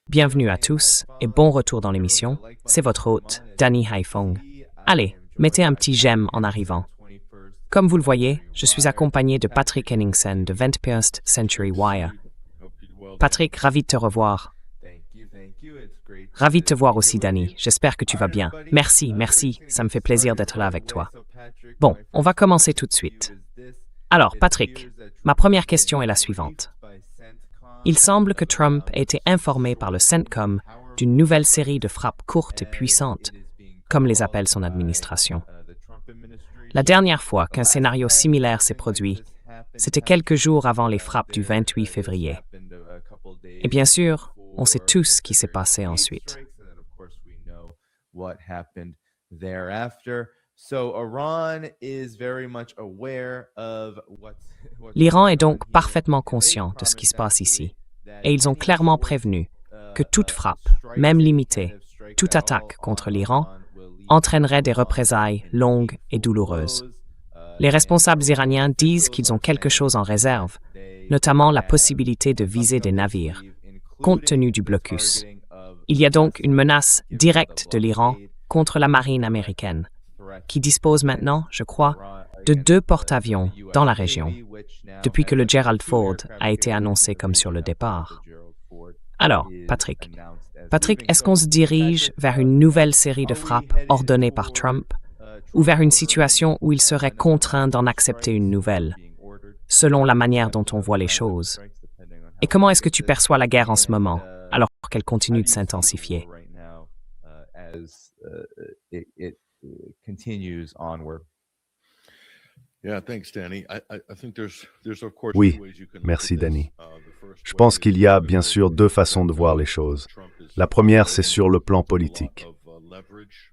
Bienvenue à tous et bon retour dans l'émission. C'est votre hôte, Danny Haifong. Allez, mettez un petit j'aime en arrivant. Comme vous le voyez, je suis accompagné de Patrick Henningsen de 21st Century Wire. Patrick, ravi de te revoir. Ravi de te voir aussi, Danny. J'espère que tu vas bien. Merci. Ça me fait plaisir d'être là avec toi. Bon, on va commencer tout de suite. Alors, Patrick, ma première question est la suivante. Il semble que Trump ait été informé par le CENTCOM d'une nouvelle série de frappes courtes et puissantes, comme les appelle son administration. La dernière fois qu'un scénario similaire s'est produit, c'était quelques jours avant les frappes du 28 février. Et bien sûr, on sait tous ce qui s'est passé ensuite. L'Iran est donc parfaitement conscient de ce qui se passe ici, et ils ont clairement prévenu que toute frappe, même limitée, toute attaque contre l'Iran, entraînerait des représailles longues et douloureuses. Les responsables iraniens disent qu'ils ont quelque chose en réserve, notamment la possibilité de viser des navires, compte tenu du blocus. Il y a donc une menace directe de l'Iran contre la marine américaine, qui dispose maintenant, je crois, de 2 porte-avions dans la région, depuis que le Gerald Ford a été annoncé comme sur le départ. Alors, Patrick, est-ce qu'on se dirige vers une nouvelle série de frappes ordonnées par Trump, ou vers une situation où il serait contraint d'en accepter une nouvelle, selon la manière dont on voit les choses? Et comment est-ce que tu perçois la guerre en ce moment, alors qu'elle continue de s'intensifier? Oui, merci Danny. Je pense qu'il y a bien sûr 2 façons de voir les choses. La première, c'est sur le plan politique.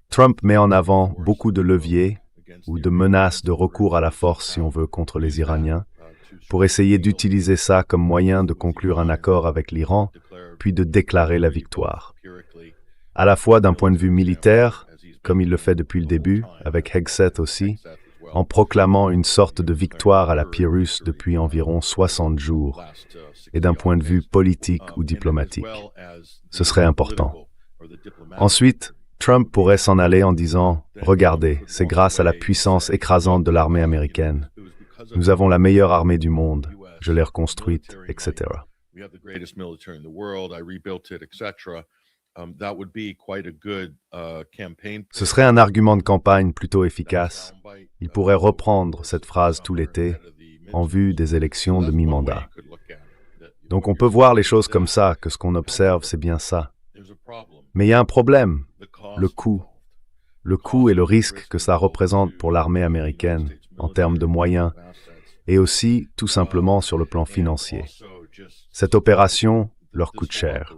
Trump met en avant beaucoup de leviers ou de menaces de recours à la force, si on veut, contre les Iraniens, pour essayer d'utiliser ça comme moyen de conclure un accord avec l'Iran, puis de déclarer la victoire. À la fois d'un point de vue militaire, comme il le fait depuis le début, avec Hegseth aussi, en proclamant une sorte de victoire à la Pyrrhus depuis environ 60 jours, et d'un point de vue politique ou diplomatique. Ce serait important. Ensuite, Trump pourrait s'en aller en disant « Regardez, c'est grâce à la puissance écrasante de l'armée américaine. Nous avons la meilleure armée du monde, je l'ai reconstruite, etc. » Ce serait un argument de campagne plutôt efficace. Il pourrait reprendre cette phrase tout l'été en vue des élections de mi-mandat. Donc on peut voir les choses comme ça, que ce qu'on observe, c'est bien ça. Mais il y a un problème, le coût. Le coût et le risque que ça représente pour l'armée américaine en termes de moyens et aussi tout simplement sur le plan financier. Cette opération leur coûte cher.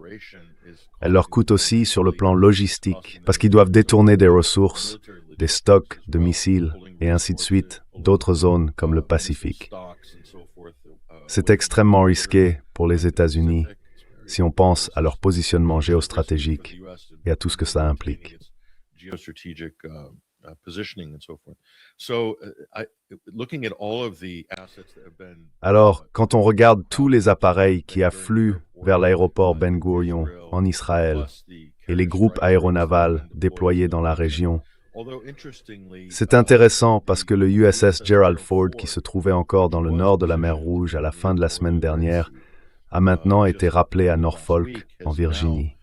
Elle leur coûte aussi sur le plan logistique, parce qu'ils doivent détourner des ressources, des stocks de missiles, et ainsi de suite, d'autres zones comme le Pacifique. C'est extrêmement risqué pour les États-Unis si on pense à leur positionnement géostratégique et à tout ce que ça implique. Alors, quand on regarde tous les appareils qui affluent vers l'aéroport Ben Gurion en Israël et les groupes aéronavals déployés dans la région, c'est intéressant parce que le USS Gerald Ford, qui se trouvait encore dans le nord de la mer Rouge à la fin de la semaine dernière, a maintenant été rappelé à Norfolk, en Virginie.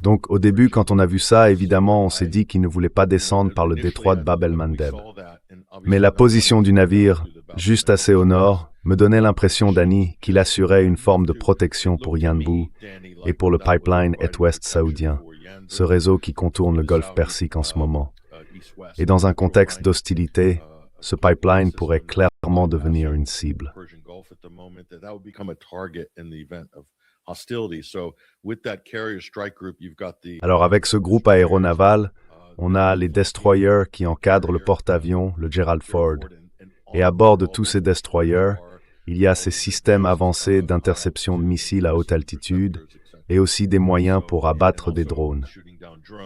Donc au début, quand on a vu ça, évidemment, on s'est dit qu'il ne voulait pas descendre par le détroit de Bab el-Mandeb. Mais la position du navire, juste assez au nord, me donnait l'impression, Danny, qu'il assurait une forme de protection pour Yanbu et pour le pipeline Est-Ouest saoudien, ce réseau qui contourne le golfe Persique en ce moment. Et dans un contexte d'hostilité, ce pipeline pourrait clairement devenir une cible. Alors avec ce groupe aéronaval, on a les destroyers qui encadrent le porte-avions, le Gerald Ford. Et à bord de tous ces destroyers, il y a ces systèmes avancés d'interception de missiles à haute altitude et aussi des moyens pour abattre des drones.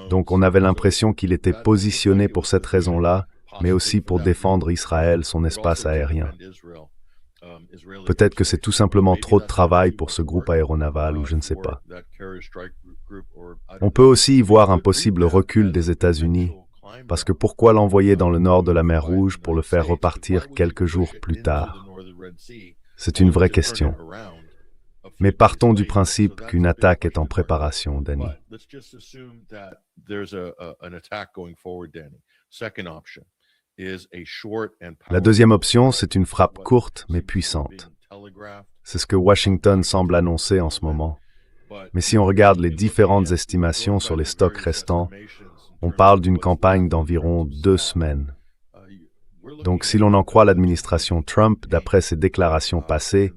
Donc on avait l'impression qu'il était positionné pour cette raison-là, mais aussi pour défendre Israël, son espace aérien. Peut-être que c'est tout simplement trop de travail pour ce groupe aéronaval ou je ne sais pas. On peut aussi y voir un possible recul des États-Unis, parce que pourquoi l'envoyer dans le nord de la mer Rouge pour le faire repartir quelques jours plus tard? C'est une vraie question. Mais partons du principe qu'une attaque est en préparation, Danny. La deuxième option, c'est une frappe courte mais puissante. C'est ce que Washington semble annoncer en ce moment. Mais si on regarde les différentes estimations sur les stocks restants, on parle d'une campagne d'environ 2 semaines. Donc si l'on en croit l'administration Trump, d'après ses déclarations passées,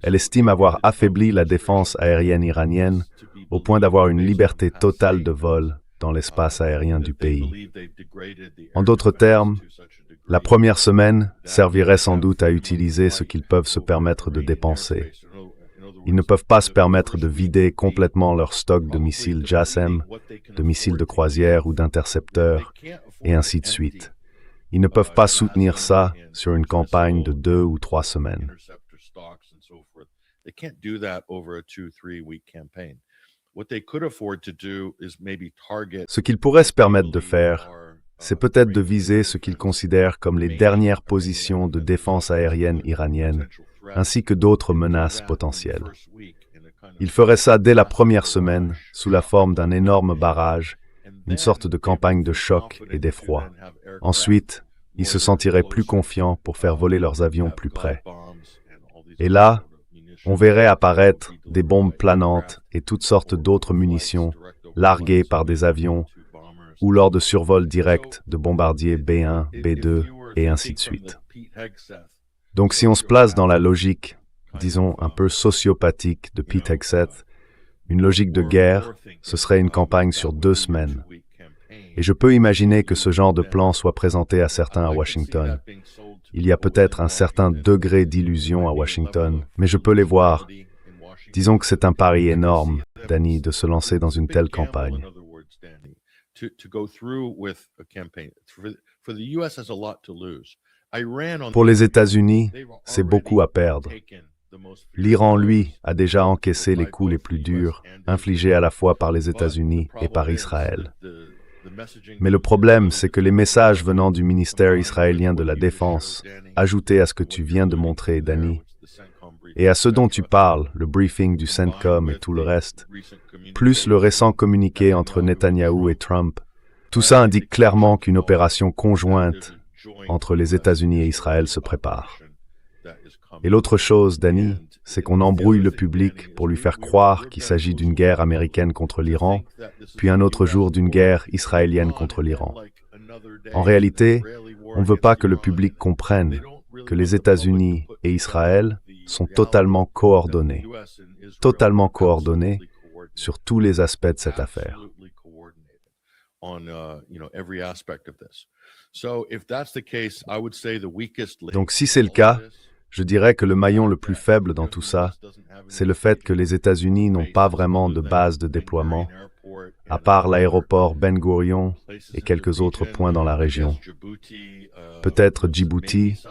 elle estime avoir affaibli la défense aérienne iranienne au point d'avoir une liberté totale de vol dans l'espace aérien du pays. En d'autres termes, la première semaine servirait sans doute à utiliser ce qu'ils peuvent se permettre de dépenser. Ils ne peuvent pas se permettre de vider complètement leur stock de missiles JASSM, de missiles de croisière ou d'intercepteurs, et ainsi de suite. Ils ne peuvent pas soutenir ça sur une campagne de 2 ou 3 semaines. Ce qu'ils pourraient se permettre de faire, c'est peut-être de viser ce qu'ils considèrent comme les dernières positions de défense aérienne iranienne, ainsi que d'autres menaces potentielles. Ils feraient ça dès la première semaine, sous la forme d'un énorme barrage, une sorte de campagne de choc et d'effroi. Ensuite, ils se sentiraient plus confiants pour faire voler leurs avions plus près. Et là, on verrait apparaître des bombes planantes et toutes sortes d'autres munitions larguées par des avions ou lors de survols directs de bombardiers B-1, B-2 et ainsi de suite. Donc si on se place dans la logique, disons un peu sociopathique de Pete Hegseth, une logique de guerre, ce serait une campagne sur 2 semaines. Et je peux imaginer que ce genre de plan soit présenté à certains à Washington. Il y a peut-être un certain degré d'illusion à Washington, mais je peux les voir. Disons que c'est un pari énorme, Danny, de se lancer dans une telle campagne. Pour les États-Unis, c'est beaucoup à perdre. L'Iran, lui, a déjà encaissé les coups les plus durs, infligés à la fois par les États-Unis et par Israël. Mais le problème, c'est que les messages venant du ministère israélien de la Défense, ajoutés à ce que tu viens de montrer, Danny, et à ce dont tu parles, le briefing du CENTCOM et tout le reste, plus le récent communiqué entre Netanyahou et Trump, tout ça indique clairement qu'une opération conjointe entre les États-Unis et Israël se prépare. Et l'autre chose, Danny, c'est qu'on embrouille le public pour lui faire croire qu'il s'agit d'une guerre américaine contre l'Iran, puis un autre jour d'une guerre israélienne contre l'Iran. En réalité, on ne veut pas que le public comprenne que les États-Unis et Israël sont totalement coordonnés sur tous les aspects de cette affaire. Donc si c'est le cas, je dirais que le maillon le plus faible dans tout ça, c'est le fait que les États-Unis n'ont pas vraiment de base de déploiement, à part l'aéroport Ben Gurion et quelques autres points dans la région. Peut-être Djibouti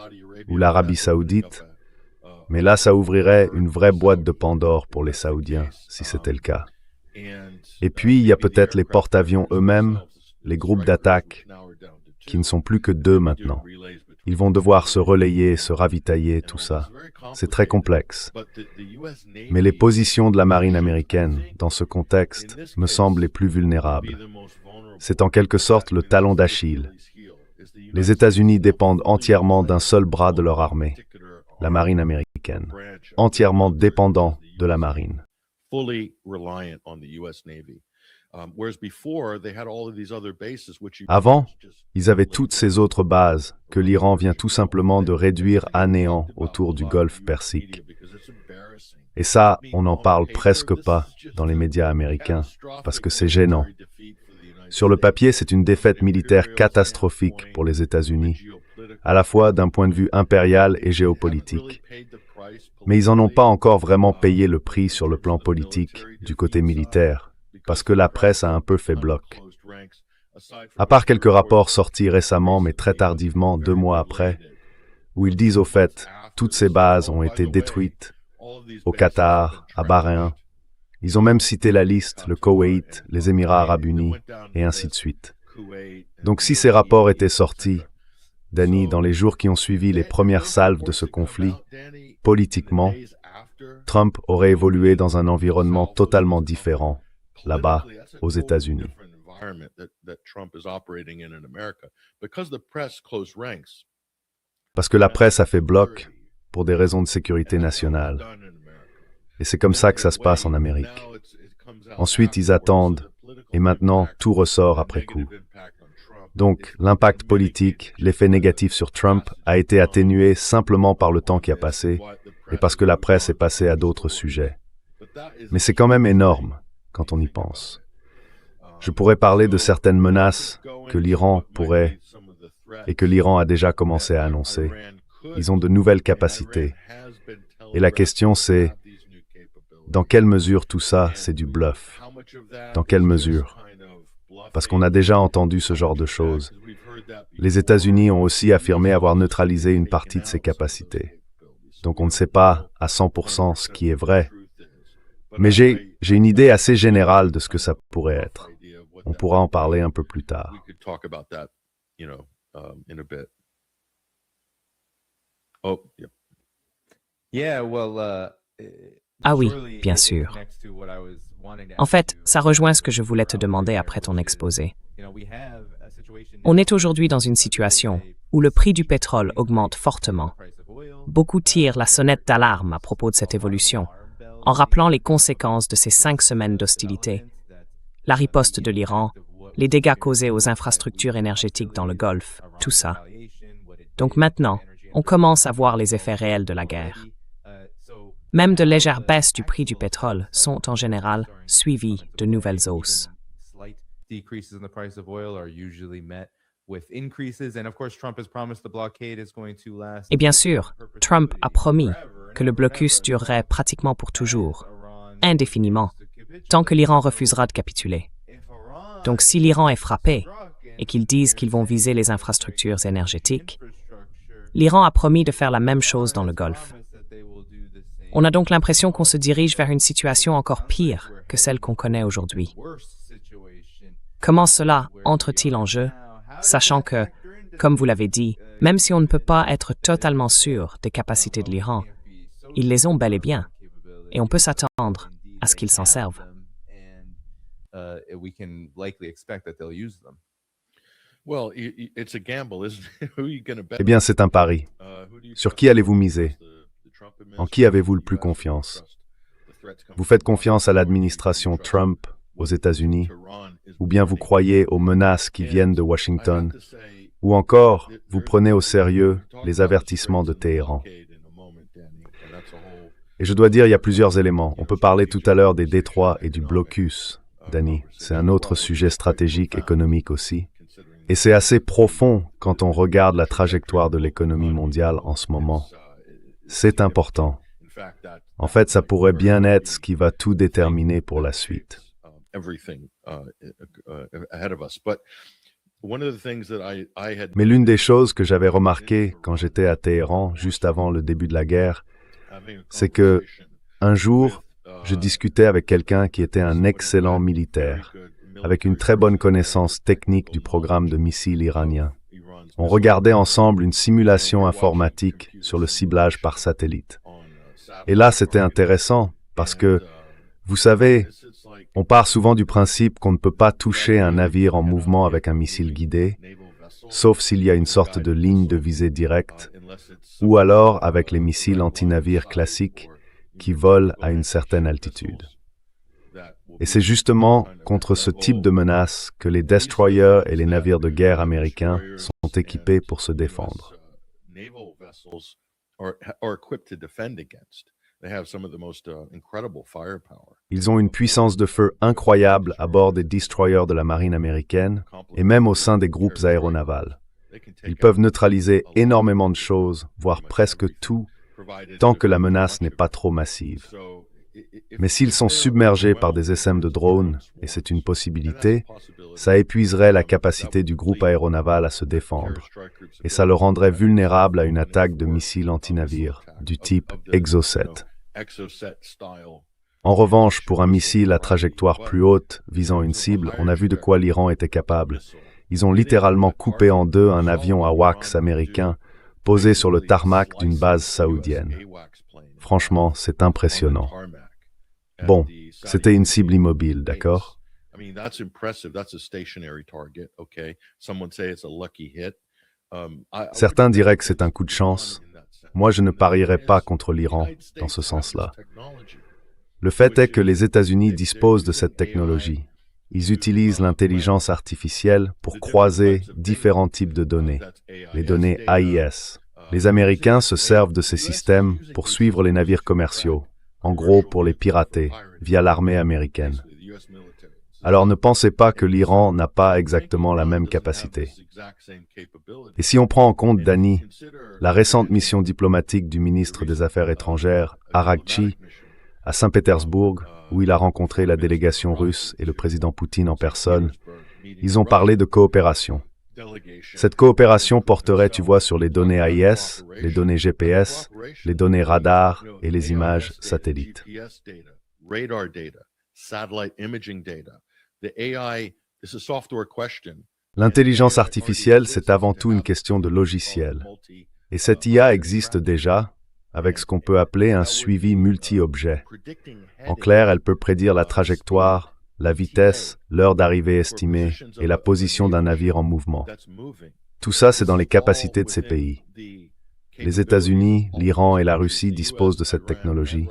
ou l'Arabie Saoudite, mais là ça ouvrirait une vraie boîte de Pandore pour les Saoudiens, si c'était le cas. Et puis il y a peut-être les porte-avions eux-mêmes, les groupes d'attaque, qui ne sont plus que 2 maintenant. Ils vont devoir se relayer, se ravitailler, tout ça. C'est très complexe. Mais les positions de la marine américaine, dans ce contexte, me semblent les plus vulnérables. C'est en quelque sorte le talon d'Achille. Les États-Unis dépendent entièrement d'un seul bras de leur armée, la marine américaine, entièrement dépendant de la marine. Avant, ils avaient toutes ces autres bases que l'Iran vient tout simplement de réduire à néant autour du Golfe Persique. Et ça, on n'en parle presque pas dans les médias américains, parce que c'est gênant. Sur le papier, c'est une défaite militaire catastrophique pour les États-Unis, à la fois d'un point de vue impérial et géopolitique. Mais ils n'en ont pas encore vraiment payé le prix sur le plan politique, du côté militaire, parce que la presse a un peu fait bloc. À part quelques rapports sortis récemment, mais très tardivement, 2 mois après, où ils disent au fait Toutes ces bases ont été détruites au Qatar, à Bahreïn. Ils ont même cité la liste, le Koweït, les Émirats arabes unis, et ainsi de suite. Donc si ces rapports étaient sortis, Danny, dans les jours qui ont suivi les premières salves de ce conflit, politiquement, Trump aurait évolué dans un environnement totalement différent, là-bas, aux États-Unis. Parce que la presse a fait bloc pour des raisons de sécurité nationale. Et c'est comme ça que ça se passe en Amérique. Ensuite, ils attendent, et maintenant, tout ressort après coup. Donc, l'impact politique, l'effet négatif sur Trump a été atténué simplement par le temps qui a passé et parce que la presse est passée à d'autres sujets. Mais c'est quand même énorme quand on y pense. Je pourrais parler de certaines menaces que l'Iran pourrait et que l'Iran a déjà commencé à annoncer. Ils ont de nouvelles capacités. Et la question c'est, dans quelle mesure tout ça, c'est du bluff? Dans quelle mesure? Parce qu'on a déjà entendu ce genre de choses. Les États-Unis ont aussi affirmé avoir neutralisé une partie de ces capacités. Donc on ne sait pas à 100% ce qui est vrai. Mais j'ai une idée assez générale de ce que ça pourrait être. On pourra en parler un peu plus tard. Ah oui, bien sûr. En fait, ça rejoint ce que je voulais te demander après ton exposé. On est aujourd'hui dans une situation où le prix du pétrole augmente fortement. Beaucoup tirent la sonnette d'alarme à propos de cette évolution, en rappelant les conséquences de ces 5 semaines d'hostilité, la riposte de l'Iran, les dégâts causés aux infrastructures énergétiques dans le Golfe, tout ça. Donc maintenant, on commence à voir les effets réels de la guerre. Même de légères baisses du prix du pétrole sont en général suivies de nouvelles hausses. Et bien sûr, Trump a promis que le blocus durerait pratiquement pour toujours, indéfiniment, tant que l'Iran refusera de capituler. Donc si l'Iran est frappé et qu'ils disent qu'ils vont viser les infrastructures énergétiques, l'Iran a promis de faire la même chose dans le Golfe. On a donc l'impression qu'on se dirige vers une situation encore pire que celle qu'on connaît aujourd'hui. Comment cela entre-t-il en jeu, sachant que, comme vous l'avez dit, même si on ne peut pas être totalement sûr des capacités de l'Iran, ils les ont bel et bien, et on peut s'attendre à ce qu'ils s'en servent. Eh bien, c'est un pari. Sur qui allez-vous miser? En qui avez-vous le plus confiance? Vous faites confiance à l'administration Trump aux États-Unis? Ou bien vous croyez aux menaces qui viennent de Washington? Ou encore, vous prenez au sérieux les avertissements de Téhéran? Et je dois dire, il y a plusieurs éléments. On peut parler tout à l'heure des détroits et du blocus, Danny. C'est un autre sujet stratégique économique aussi. Et c'est assez profond quand on regarde la trajectoire de l'économie mondiale en ce moment. C'est important. En fait, ça pourrait bien être ce qui va tout déterminer pour la suite. Mais l'une des choses que j'avais remarquées quand j'étais à Téhéran, juste avant le début de la guerre, c'est que, un jour, je discutais avec quelqu'un qui était un excellent militaire, avec une très bonne connaissance technique du programme de missiles iranien. On regardait ensemble une simulation informatique sur le ciblage par satellite. Et là, c'était intéressant parce que, vous savez, on part souvent du principe qu'on ne peut pas toucher un navire en mouvement avec un missile guidé, sauf s'il y a une sorte de ligne de visée directe, ou alors avec les missiles anti-navires classiques qui volent à une certaine altitude. Et c'est justement contre ce type de menace que les destroyers et les navires de guerre américains sont équipés pour se défendre. Ils ont une puissance de feu incroyable à bord des destroyers de la marine américaine et même au sein des groupes aéronavals. Ils peuvent neutraliser énormément de choses, voire presque tout, tant que la menace n'est pas trop massive. Mais s'ils sont submergés par des essaim de drones, et c'est une possibilité, ça épuiserait la capacité du groupe aéronaval à se défendre, et ça le rendrait vulnérable à une attaque de missiles anti-navires du type Exocet. En revanche, pour un missile à trajectoire plus haute visant une cible, on a vu de quoi l'Iran était capable. Ils ont littéralement coupé en deux un avion AWACS américain posé sur le tarmac d'une base saoudienne. Franchement, c'est impressionnant. Bon, c'était une cible immobile, d'accord? Certains diraient que c'est un coup de chance. Moi, je ne parierais pas contre l'Iran dans ce sens-là. Le fait est que les États-Unis disposent de cette technologie. Ils utilisent l'intelligence artificielle pour croiser différents types de données, les données AIS. Les Américains se servent de ces systèmes pour suivre les navires commerciaux, en gros pour les pirater, via l'armée américaine. Alors ne pensez pas que l'Iran n'a pas exactement la même capacité. Et si on prend en compte, Dani, la récente mission diplomatique du ministre des Affaires étrangères, Araghchi, à Saint-Pétersbourg, où il a rencontré la délégation russe et le président Poutine en personne, ils ont parlé de coopération. Cette coopération porterait, tu vois, sur les données AIS, les données GPS, les données radar et les images satellites. L'intelligence artificielle, c'est avant tout une question de logiciel. Et cette IA existe déjà, avec ce qu'on peut appeler un suivi multi-objet. En clair, elle peut prédire la trajectoire, la vitesse, l'heure d'arrivée estimée et la position d'un navire en mouvement. Tout ça, c'est dans les capacités de ces pays. Les États-Unis, l'Iran et la Russie disposent de cette technologie.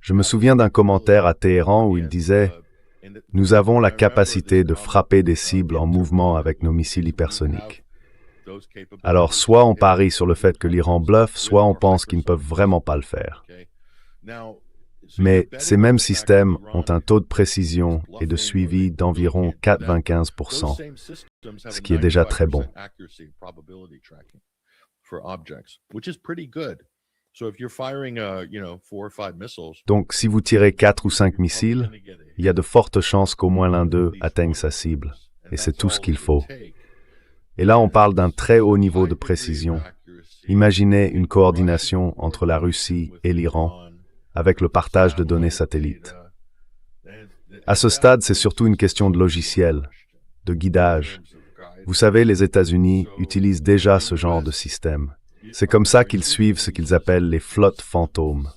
Je me souviens d'un commentaire à Téhéran où il disait « Nous avons la capacité de frapper des cibles en mouvement avec nos missiles hypersoniques. » Alors, soit on parie sur le fait que l'Iran bluffe, soit on pense qu'ils ne peuvent vraiment pas le faire. Mais ces mêmes systèmes ont un taux de précision et de suivi d'environ 95%, ce qui est déjà très bon. Donc, si vous tirez 4 ou 5 missiles, il y a de fortes chances qu'au moins l'un d'eux atteigne sa cible. Et c'est tout ce qu'il faut. Et là, on parle d'un très haut niveau de précision. Imaginez une coordination entre la Russie et l'Iran avec le partage de données satellites. À ce stade, c'est surtout une question de logiciel, de guidage. Vous savez, les États-Unis utilisent déjà ce genre de système. C'est comme ça qu'ils suivent ce qu'ils appellent les flottes fantômes.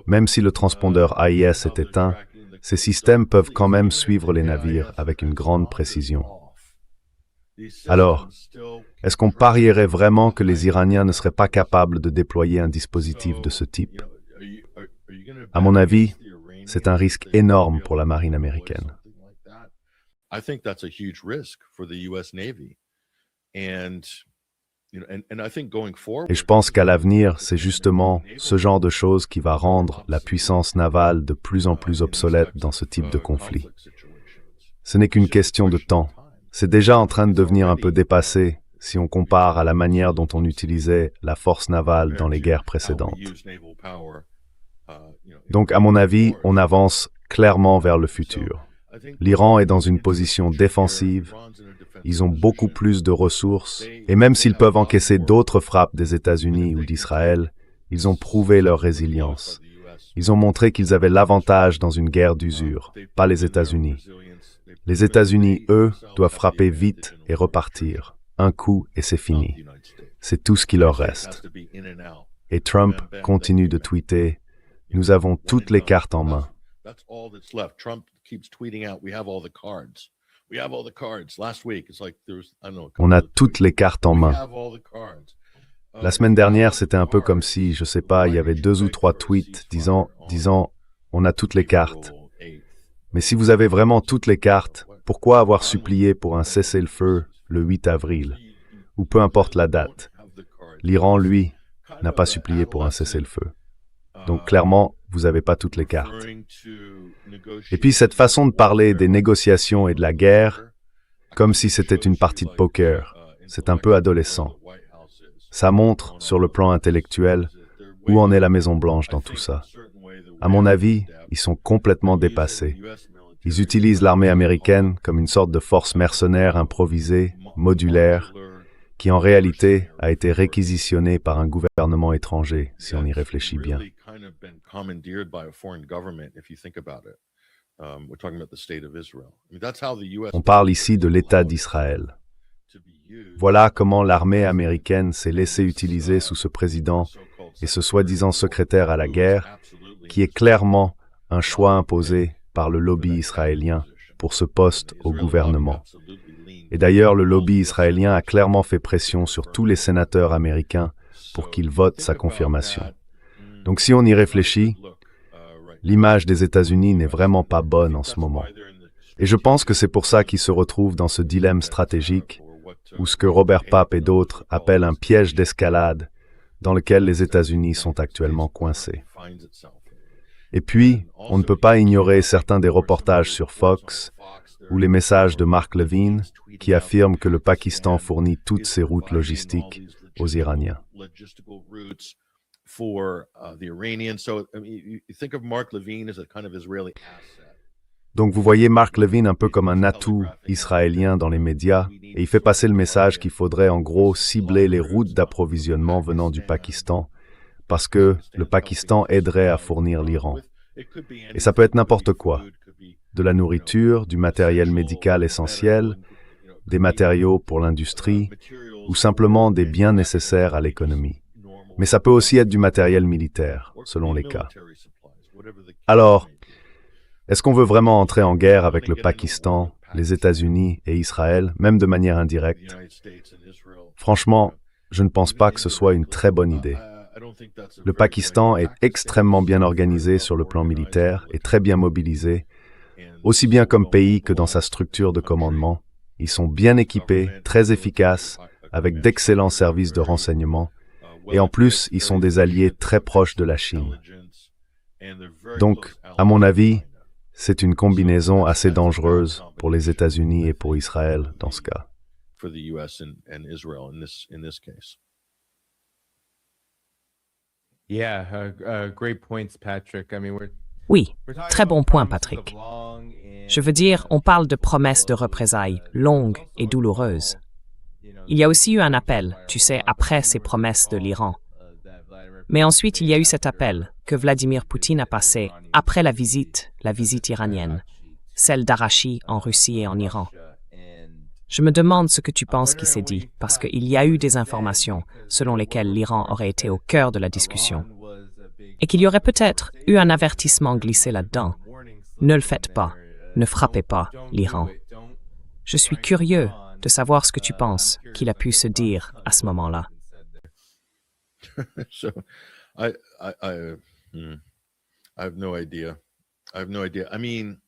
Même si le transpondeur AIS est éteint, ces systèmes peuvent quand même suivre les navires avec une grande précision. Alors, est-ce qu'on parierait vraiment que les Iraniens ne seraient pas capables de déployer un dispositif de ce type? À mon avis, c'est un risque énorme pour la marine américaine. Et je pense qu'à l'avenir, c'est justement ce genre de choses qui va rendre la puissance navale de plus en plus obsolète dans ce type de conflit. Ce n'est qu'une question de temps. C'est déjà en train de devenir un peu dépassé si on compare à la manière dont on utilisait la force navale dans les guerres précédentes. Donc, à mon avis, on avance clairement vers le futur. L'Iran est dans une position défensive, ils ont beaucoup plus de ressources, et même s'ils peuvent encaisser d'autres frappes des États-Unis ou d'Israël, ils ont prouvé leur résilience. Ils ont montré qu'ils avaient l'avantage dans une guerre d'usure, pas les États-Unis. Les États-Unis, eux, doivent frapper vite et repartir. Un coup et c'est fini. C'est tout ce qui leur reste. Et Trump continue de tweeter « Nous avons toutes les cartes en main ». On a toutes les cartes en main. La semaine dernière, c'était un peu comme si, je sais pas, il y avait 2 ou 3 tweets disant « On a toutes les cartes ». Mais si vous avez vraiment toutes les cartes, pourquoi avoir supplié pour un cessez-le-feu le 8 avril, ou peu importe la date? L'Iran, lui, n'a pas supplié pour un cessez-le-feu. Donc clairement, vous n'avez pas toutes les cartes. Et puis cette façon de parler des négociations et de la guerre, comme si c'était une partie de poker, c'est un peu adolescent. Ça montre, sur le plan intellectuel, où en est la Maison-Blanche dans tout ça. À mon avis, ils sont complètement dépassés. Ils utilisent l'armée américaine comme une sorte de force mercenaire improvisée, modulaire, qui en réalité a été réquisitionnée par un gouvernement étranger, si on y réfléchit bien. On parle ici de l'État d'Israël. Voilà comment l'armée américaine s'est laissée utiliser sous ce président et ce soi-disant secrétaire à la guerre, qui est clairement un choix imposé par le lobby israélien pour ce poste au gouvernement. Et d'ailleurs, le lobby israélien a clairement fait pression sur tous les sénateurs américains pour qu'ils votent sa confirmation. Donc si on y réfléchit, l'image des États-Unis n'est vraiment pas bonne en ce moment. Et je pense que c'est pour ça qu'ils se retrouvent dans ce dilemme stratégique, ou ce que Robert Pape et d'autres appellent un piège d'escalade, dans lequel les États-Unis sont actuellement coincés. Et puis, on ne peut pas ignorer certains des reportages sur Fox, ou les messages de Mark Levine, qui affirment que le Pakistan fournit toutes ces routes logistiques aux Iraniens. Donc vous voyez Mark Levine un peu comme un atout israélien dans les médias, et il fait passer le message qu'il faudrait en gros cibler les routes d'approvisionnement venant du Pakistan, parce que le Pakistan aiderait à fournir l'Iran. Et ça peut être n'importe quoi. De la nourriture, du matériel médical essentiel, des matériaux pour l'industrie, ou simplement des biens nécessaires à l'économie. Mais ça peut aussi être du matériel militaire, selon les cas. Alors, est-ce qu'on veut vraiment entrer en guerre avec le Pakistan, les États-Unis et Israël, même de manière indirecte? Franchement, je ne pense pas que ce soit une très bonne idée. Le Pakistan est extrêmement bien organisé sur le plan militaire et très bien mobilisé, aussi bien comme pays que dans sa structure de commandement. Ils sont bien équipés, très efficaces, avec d'excellents services de renseignement, et en plus, ils sont des alliés très proches de la Chine. Donc, à mon avis, c'est une combinaison assez dangereuse pour les États-Unis et pour Israël dans ce cas. Oui, très bon point, Patrick. Je veux dire, on parle de promesses de représailles longues et douloureuses. Il y a aussi eu un appel, tu sais, après ces promesses de l'Iran. Mais ensuite, il y a eu cet appel que Vladimir Poutine a passé après la visite iranienne, celle d'Arachi en Russie et en Iran. Je me demande ce que tu penses qui s'est dit, parce qu'il y a eu des informations selon lesquelles l'Iran aurait été au cœur de la discussion. Et qu'il y aurait peut-être eu un avertissement glissé là-dedans. Ne le faites pas, ne frappez pas l'Iran. Je suis curieux de savoir ce que tu penses qu'il a pu se dire à ce moment-là.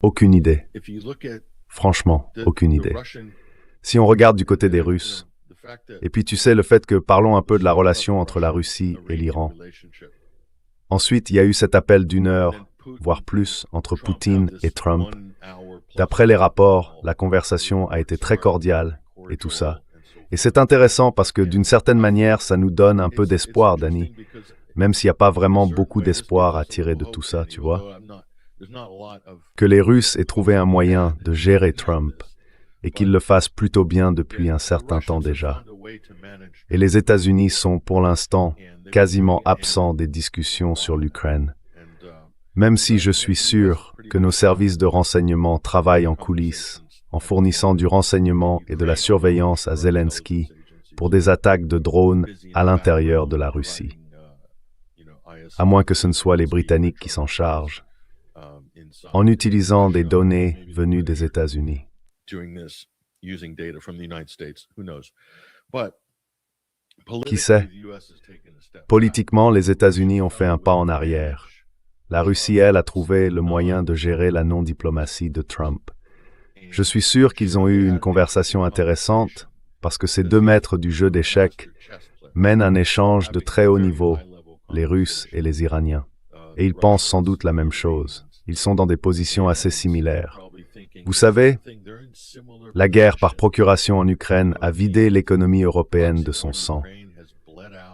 Aucune idée. Franchement, aucune idée. Si on regarde du côté des Russes, et puis tu sais le fait que parlons un peu de la relation entre la Russie et l'Iran. Ensuite, il y a eu cet appel d'1 heure, voire plus, entre Poutine et Trump. D'après les rapports, la conversation a été très cordiale et tout ça. Et c'est intéressant parce que d'une certaine manière, ça nous donne un peu d'espoir, Danny, même s'il n'y a pas vraiment beaucoup d'espoir à tirer de tout ça, tu vois. Que les Russes aient trouvé un moyen de gérer Trump et qu'ils le fassent plutôt bien depuis un certain temps déjà. Et les États-Unis sont, pour l'instant, quasiment absents des discussions sur l'Ukraine. Même si je suis sûr que nos services de renseignement travaillent en coulisses, en fournissant du renseignement et de la surveillance à Zelensky pour des attaques de drones à l'intérieur de la Russie. À moins que ce ne soit les Britanniques qui s'en chargent, en utilisant des données venues des États-Unis. Qui sait? Politiquement, les États-Unis ont fait un pas en arrière. La Russie, elle, a trouvé le moyen de gérer la non-diplomatie de Trump. Je suis sûr qu'ils ont eu une conversation intéressante parce que ces deux maîtres du jeu d'échecs mènent un échange de très haut niveau, les Russes et les Iraniens. Et ils pensent sans doute la même chose. Ils sont dans des positions assez similaires. Vous savez, la guerre par procuration en Ukraine a vidé l'économie européenne de son sang.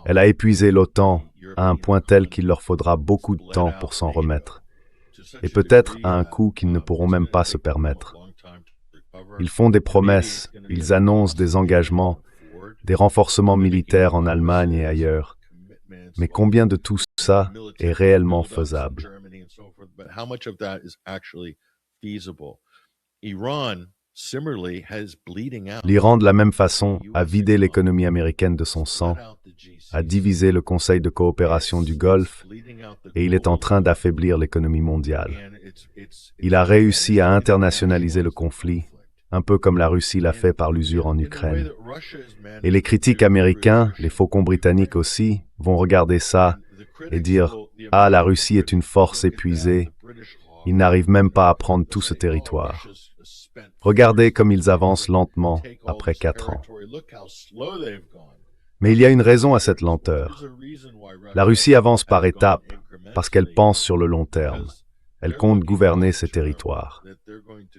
Elle a épuisé l'OTAN à un point tel qu'il leur faudra beaucoup de temps pour s'en remettre. et peut-être à un coût qu'ils ne pourront même pas se permettre. Ils font des promesses, ils annoncent des engagements, des renforcements militaires en Allemagne et ailleurs. Mais combien de tout ça est réellement faisable? L'Iran, de la même façon, a vidé l'économie américaine de son sang, a divisé le Conseil de coopération du Golfe, et il est en train d'affaiblir l'économie mondiale. Il a réussi à internationaliser le conflit, un peu comme la Russie l'a fait par l'usure en Ukraine. Et les critiques américains, les faucons britanniques aussi, vont regarder ça et dire « Ah, la Russie est une force épuisée, ils n'arrivent même pas à prendre tout ce territoire. » Regardez comme ils avancent lentement après 4 ans. Mais il y a une raison à cette lenteur. La Russie avance par étapes parce qu'elle pense sur le long terme. Elle compte gouverner ses territoires.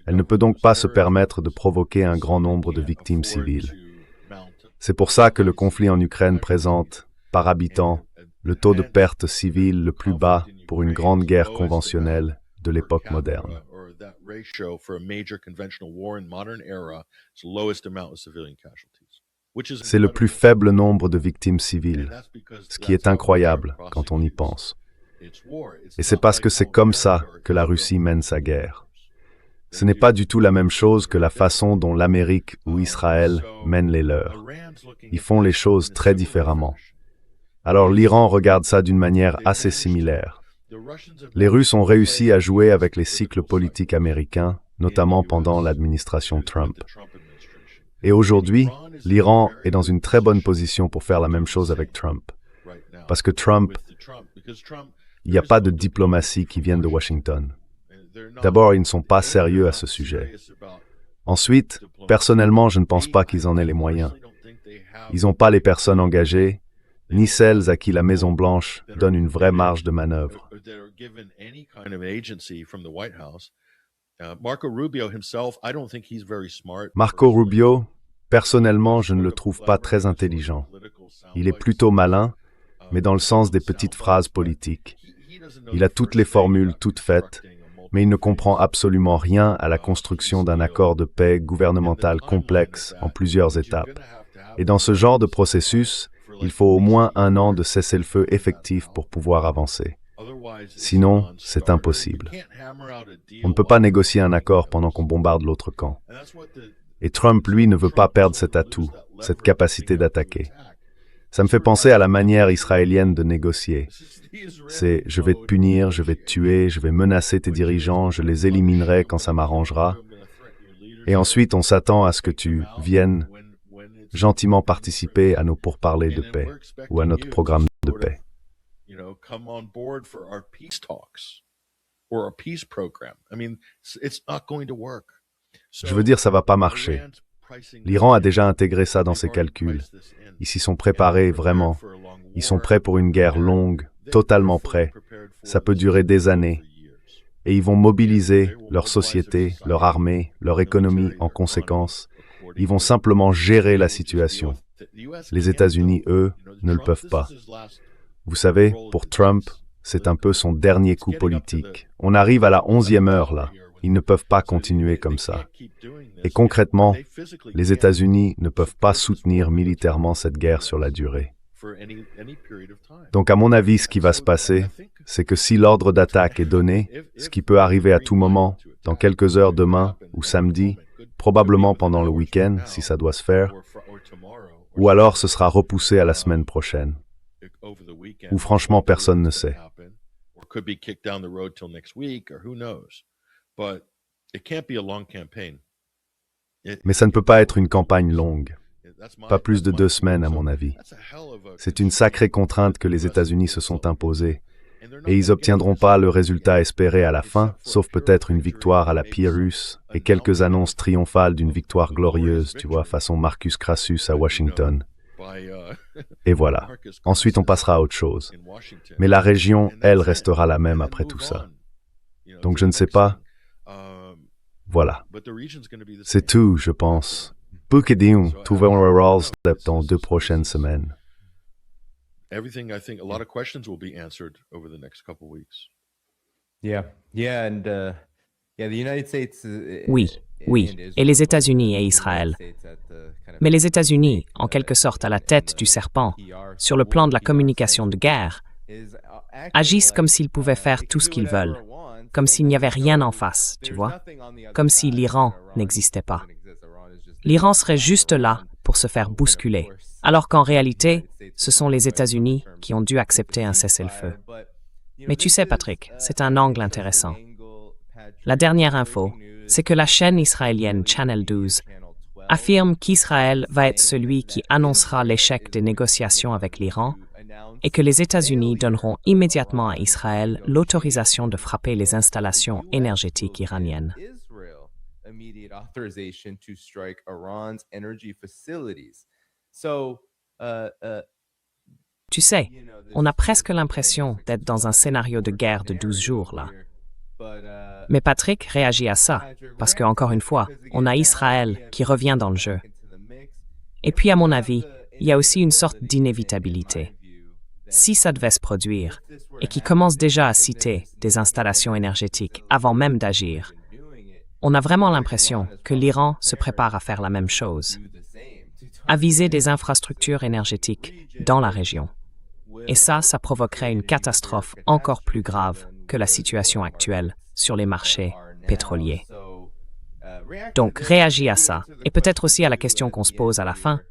Elle ne peut donc pas se permettre de provoquer un grand nombre de victimes civiles. C'est pour ça que le conflit en Ukraine présente, par habitant, le taux de perte civile le plus bas pour une grande guerre conventionnelle de l'époque moderne. C'est le plus faible nombre de victimes civiles, ce qui est incroyable quand on y pense. Et c'est parce que c'est comme ça que la Russie mène sa guerre. Ce n'est pas du tout la même chose que la façon dont l'Amérique ou Israël mènent les leurs. Ils font les choses très différemment. Alors l'Iran regarde ça d'une manière assez similaire. Les Russes ont réussi à jouer avec les cycles politiques américains, notamment pendant l'administration Trump. Et aujourd'hui, l'Iran est dans une très bonne position pour faire la même chose avec Trump. Parce que Trump, il n'y a pas de diplomatie qui vienne de Washington. D'abord, ils ne sont pas sérieux à ce sujet. Ensuite, personnellement, je ne pense pas qu'ils en aient les moyens. Ils n'ont pas les personnes engagées, ni celles à qui la Maison-Blanche donne une vraie marge de manœuvre. Marco Rubio, personnellement, je ne le trouve pas très intelligent. Il est plutôt malin, mais dans le sens des petites phrases politiques. Il a toutes les formules toutes faites, mais il ne comprend absolument rien à la construction d'un accord de paix gouvernemental complexe en plusieurs étapes. Et dans ce genre de processus, il faut au moins 1 an de cessez-le-feu effectif pour pouvoir avancer. Sinon, c'est impossible. On ne peut pas négocier un accord pendant qu'on bombarde l'autre camp. Et Trump, lui, ne veut pas perdre cet atout, cette capacité d'attaquer. Ça me fait penser à la manière israélienne de négocier. C'est « je vais te punir, je vais te tuer, je vais menacer tes dirigeants, je les éliminerai quand ça m'arrangera. » Et ensuite, on s'attend à ce que tu viennes gentiment participer à nos pourparlers de paix ou à notre programme de paix. Je veux dire, ça ne va pas marcher. L'Iran a déjà intégré ça dans ses calculs. Ils s'y sont préparés vraiment. Ils sont prêts pour une guerre longue, totalement prêts. Ça peut durer des années. Et ils vont mobiliser leur société, leur armée, leur économie en conséquence. Ils vont simplement gérer la situation. Les États-Unis, eux, ne le peuvent pas. Vous savez, pour Trump, c'est un peu son dernier coup politique. On arrive à la 11e heure, là. Ils ne peuvent pas continuer comme ça. Et concrètement, les États-Unis ne peuvent pas soutenir militairement cette guerre sur la durée. Donc à mon avis, ce qui va se passer, c'est que si l'ordre d'attaque est donné, ce qui peut arriver à tout moment, dans quelques heures demain ou samedi, probablement pendant le week-end, si ça doit se faire, ou alors ce sera repoussé à la semaine prochaine, ou franchement personne ne sait. Mais ça ne peut pas être une campagne longue, pas plus de 2 semaines à mon avis. C'est une sacrée contrainte que les États-Unis se sont imposée, et ils n'obtiendront pas le résultat espéré à la fin, sauf peut-être une victoire à la Pyrrhus et quelques annonces triomphales d'une victoire glorieuse, tu vois, façon Marcus Crassus à Washington. Et voilà. Ensuite, on passera à autre chose. Mais la région, elle, restera la même après tout ça. Donc je ne sais pas. Voilà. C'est tout, je pense. Bukedium, trouverons dans 2 prochaines semaines. Everything, I think, a lot of questions will be answered over the next couple of weeks. Oui, oui, et les États-Unis et Israël. Mais les États-Unis, en quelque sorte à la tête du serpent, sur le plan de la communication de guerre, agissent comme s'ils pouvaient faire tout ce qu'ils veulent, comme s'il n'y avait rien en face, tu vois, comme si l'Iran n'existait pas. L'Iran serait juste là pour se faire bousculer, alors qu'en réalité, ce sont les États-Unis qui ont dû accepter un cessez-le-feu. Mais tu sais, Patrick, c'est un angle intéressant. La dernière info, c'est que la chaîne israélienne Channel 12 affirme qu'Israël va être celui qui annoncera l'échec des négociations avec l'Iran et que les États-Unis donneront immédiatement à Israël l'autorisation de frapper les installations énergétiques iraniennes. Tu sais, on a presque l'impression d'être dans un scénario de guerre de 12 jours, là. Mais Patrick réagit à ça, parce que, encore une fois, on a Israël qui revient dans le jeu. Et puis, à mon avis, il y a aussi une sorte d'inévitabilité. Si ça devait se produire, et qui commence déjà à citer des installations énergétiques avant même d'agir, on a vraiment l'impression que l'Iran se prépare à faire la même chose, à viser des infrastructures énergétiques dans la région. Et ça provoquerait une catastrophe encore plus grave que la situation actuelle sur les marchés pétroliers. Donc, réagis à ça, et peut-être aussi à la question qu'on se pose à la fin,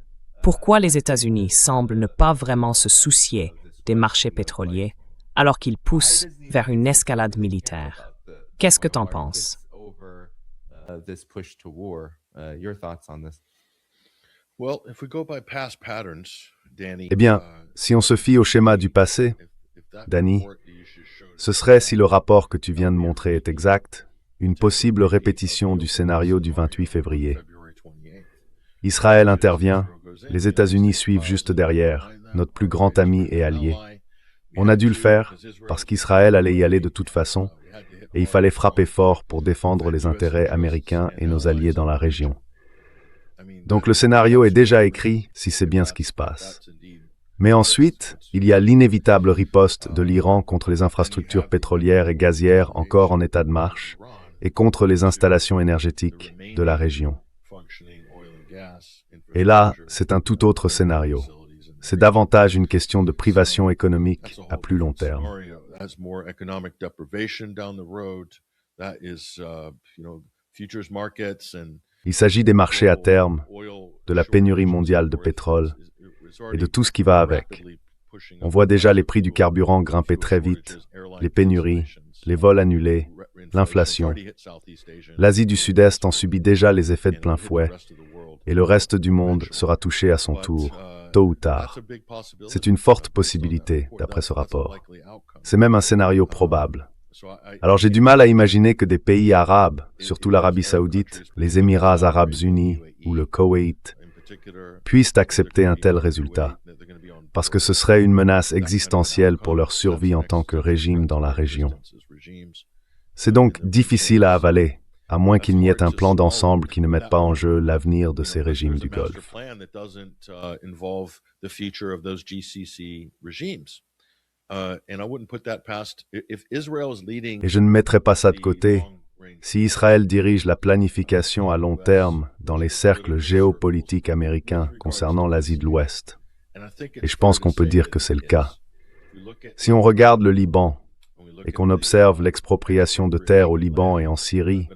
pourquoi les États-Unis semblent ne pas vraiment se soucier des marchés pétroliers alors qu'ils poussent vers une escalade militaire? Qu'est-ce que t'en penses? Eh bien, si on se fie au schéma du passé, Danny, ce serait, si le rapport que tu viens de montrer est exact, une possible répétition du scénario du 28 février. Israël intervient, les États-Unis suivent juste derrière, notre plus grand ami et allié. On a dû le faire parce qu'Israël allait y aller de toute façon, et il fallait frapper fort pour défendre les intérêts américains et nos alliés dans la région. Donc le scénario est déjà écrit si c'est bien ce qui se passe. Mais ensuite, il y a l'inévitable riposte de l'Iran contre les infrastructures pétrolières et gazières encore en état de marche et contre les installations énergétiques de la région. Et là, c'est un tout autre scénario. C'est davantage une question de privation économique à plus long terme. Il s'agit des marchés à terme, de la pénurie mondiale de pétrole et de tout ce qui va avec. On voit déjà les prix du carburant grimper très vite, les pénuries, les vols annulés, l'inflation. L'Asie du Sud-Est en subit déjà les effets de plein fouet, et le reste du monde sera touché à son tour, tôt ou tard. C'est une forte possibilité, d'après ce rapport. C'est même un scénario probable. Alors j'ai du mal à imaginer que des pays arabes, surtout l'Arabie Saoudite, les Émirats Arabes Unis ou le Koweït, puissent accepter un tel résultat, parce que ce serait une menace existentielle pour leur survie en tant que régime dans la région. C'est donc difficile à avaler, à moins qu'il n'y ait un plan d'ensemble qui ne mette pas en jeu l'avenir de ces régimes du Golfe. Et je ne mettrai pas ça de côté. Si Israël dirige la planification à long terme dans les cercles géopolitiques américains concernant l'Asie de l'Ouest, et je pense qu'on peut dire que c'est le cas. Si on regarde le Liban et qu'on observe l'expropriation de terres au Liban et en Syrie,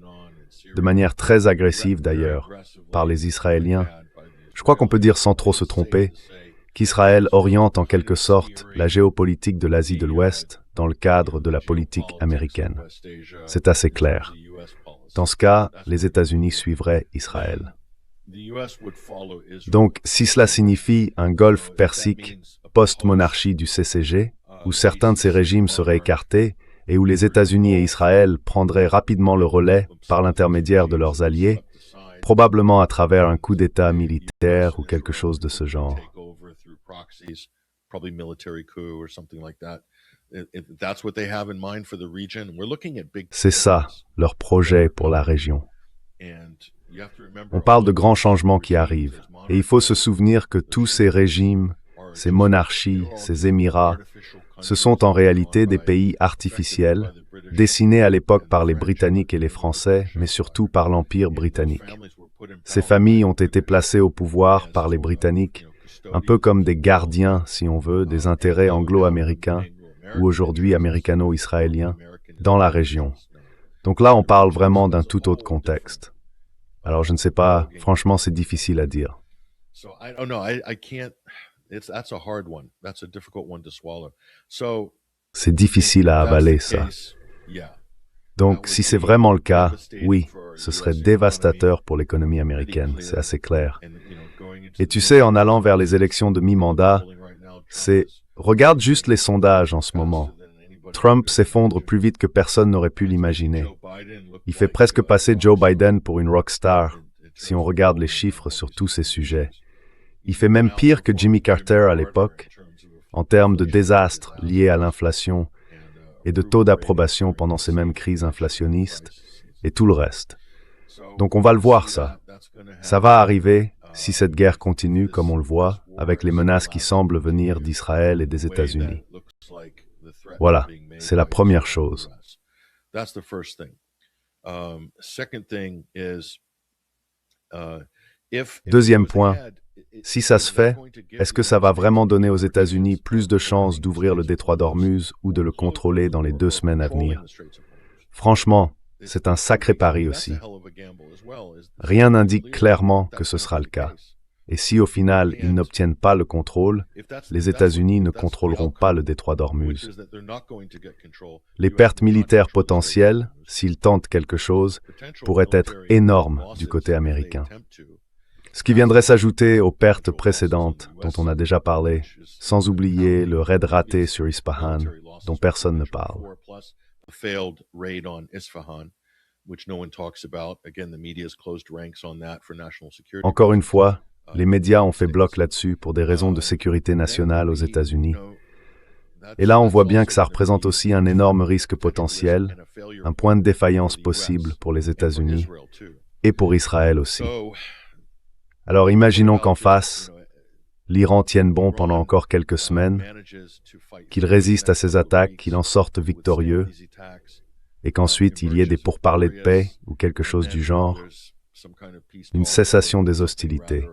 de manière très agressive d'ailleurs, par les Israéliens, je crois qu'on peut dire sans trop se tromper qu'Israël oriente en quelque sorte la géopolitique de l'Asie de l'Ouest dans le cadre de la politique américaine. C'est assez clair. Dans ce cas, les États-Unis suivraient Israël. Donc, si cela signifie un golfe persique post-monarchie du CCG, où certains de ces régimes seraient écartés et où les États-Unis et Israël prendraient rapidement le relais par l'intermédiaire de leurs alliés, probablement à travers un coup d'État militaire ou quelque chose de ce genre. C'est ça, leur projet pour la région. On parle de grands changements qui arrivent, et il faut se souvenir que tous ces régimes, ces monarchies, ces émirats, Ce sont en réalité des pays artificiels, dessinés à l'époque par les Britanniques et les Français, mais surtout par l'Empire britannique. Ces familles ont été placées au pouvoir par les Britanniques, un peu comme des gardiens, si on veut, des intérêts anglo-américains ou aujourd'hui américano-israéliens dans la région. Donc là, on parle vraiment d'un tout autre contexte. Alors je ne sais pas, franchement, c'est difficile à dire. C'est difficile à avaler, ça. Donc, si c'est vraiment le cas, oui, ce serait dévastateur pour l'économie américaine, c'est assez clair. Et tu sais, en allant vers les élections de mi-mandat, regarde juste les sondages en ce moment. Trump s'effondre plus vite que personne n'aurait pu l'imaginer. Il fait presque passer Joe Biden pour une rockstar, si on regarde les chiffres sur tous ces sujets. Il fait même pire que Jimmy Carter à l'époque, en termes de désastres liés à l'inflation et de taux d'approbation pendant ces mêmes crises inflationnistes, et tout le reste. Donc on va le voir, ça. Ça va arriver si cette guerre continue, comme on le voit, avec les menaces qui semblent venir d'Israël et des États-Unis. Voilà, c'est la première chose. Deuxième point, si ça se fait, est-ce que ça va vraiment donner aux États-Unis plus de chances d'ouvrir le détroit d'Ormuz ou de le contrôler dans les 2 semaines à venir? Franchement, c'est un sacré pari aussi. Rien n'indique clairement que ce sera le cas. Et si au final, ils n'obtiennent pas le contrôle, les États-Unis ne contrôleront pas le détroit d'Ormuz. Les pertes militaires potentielles, s'ils tentent quelque chose, pourraient être énormes du côté américain. Ce qui viendrait s'ajouter aux pertes précédentes dont on a déjà parlé, sans oublier le raid raté sur Isfahan, dont personne ne parle. Encore une fois, les médias ont fait bloc là-dessus pour des raisons de sécurité nationale aux États-Unis. Et là, on voit bien que ça représente aussi un énorme risque potentiel, un point de défaillance possible pour les États-Unis et pour Israël aussi. Alors imaginons qu'en face, l'Iran tienne bon pendant encore quelques semaines, qu'il résiste à ces attaques, qu'il en sorte victorieux, et qu'ensuite il y ait des pourparlers de paix ou quelque chose du genre, une cessation des hostilités.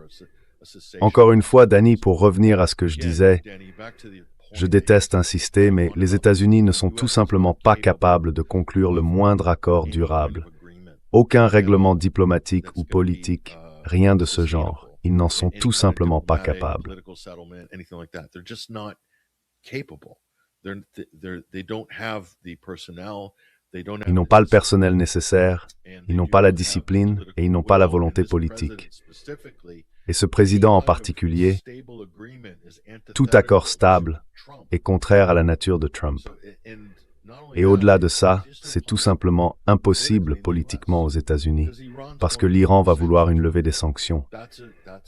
Encore une fois, Danny, pour revenir à ce que je disais, je déteste insister, mais les États-Unis ne sont tout simplement pas capables de conclure le moindre accord durable. Aucun règlement diplomatique ou politique, rien de ce genre. Ils n'en sont tout simplement pas capables. Ils n'ont pas le personnel nécessaire, ils n'ont pas la discipline et ils n'ont pas la volonté politique. Et ce président en particulier, tout accord stable est contraire à la nature de Trump. Et au-delà de ça, c'est tout simplement impossible politiquement aux États-Unis, parce que l'Iran va vouloir une levée des sanctions.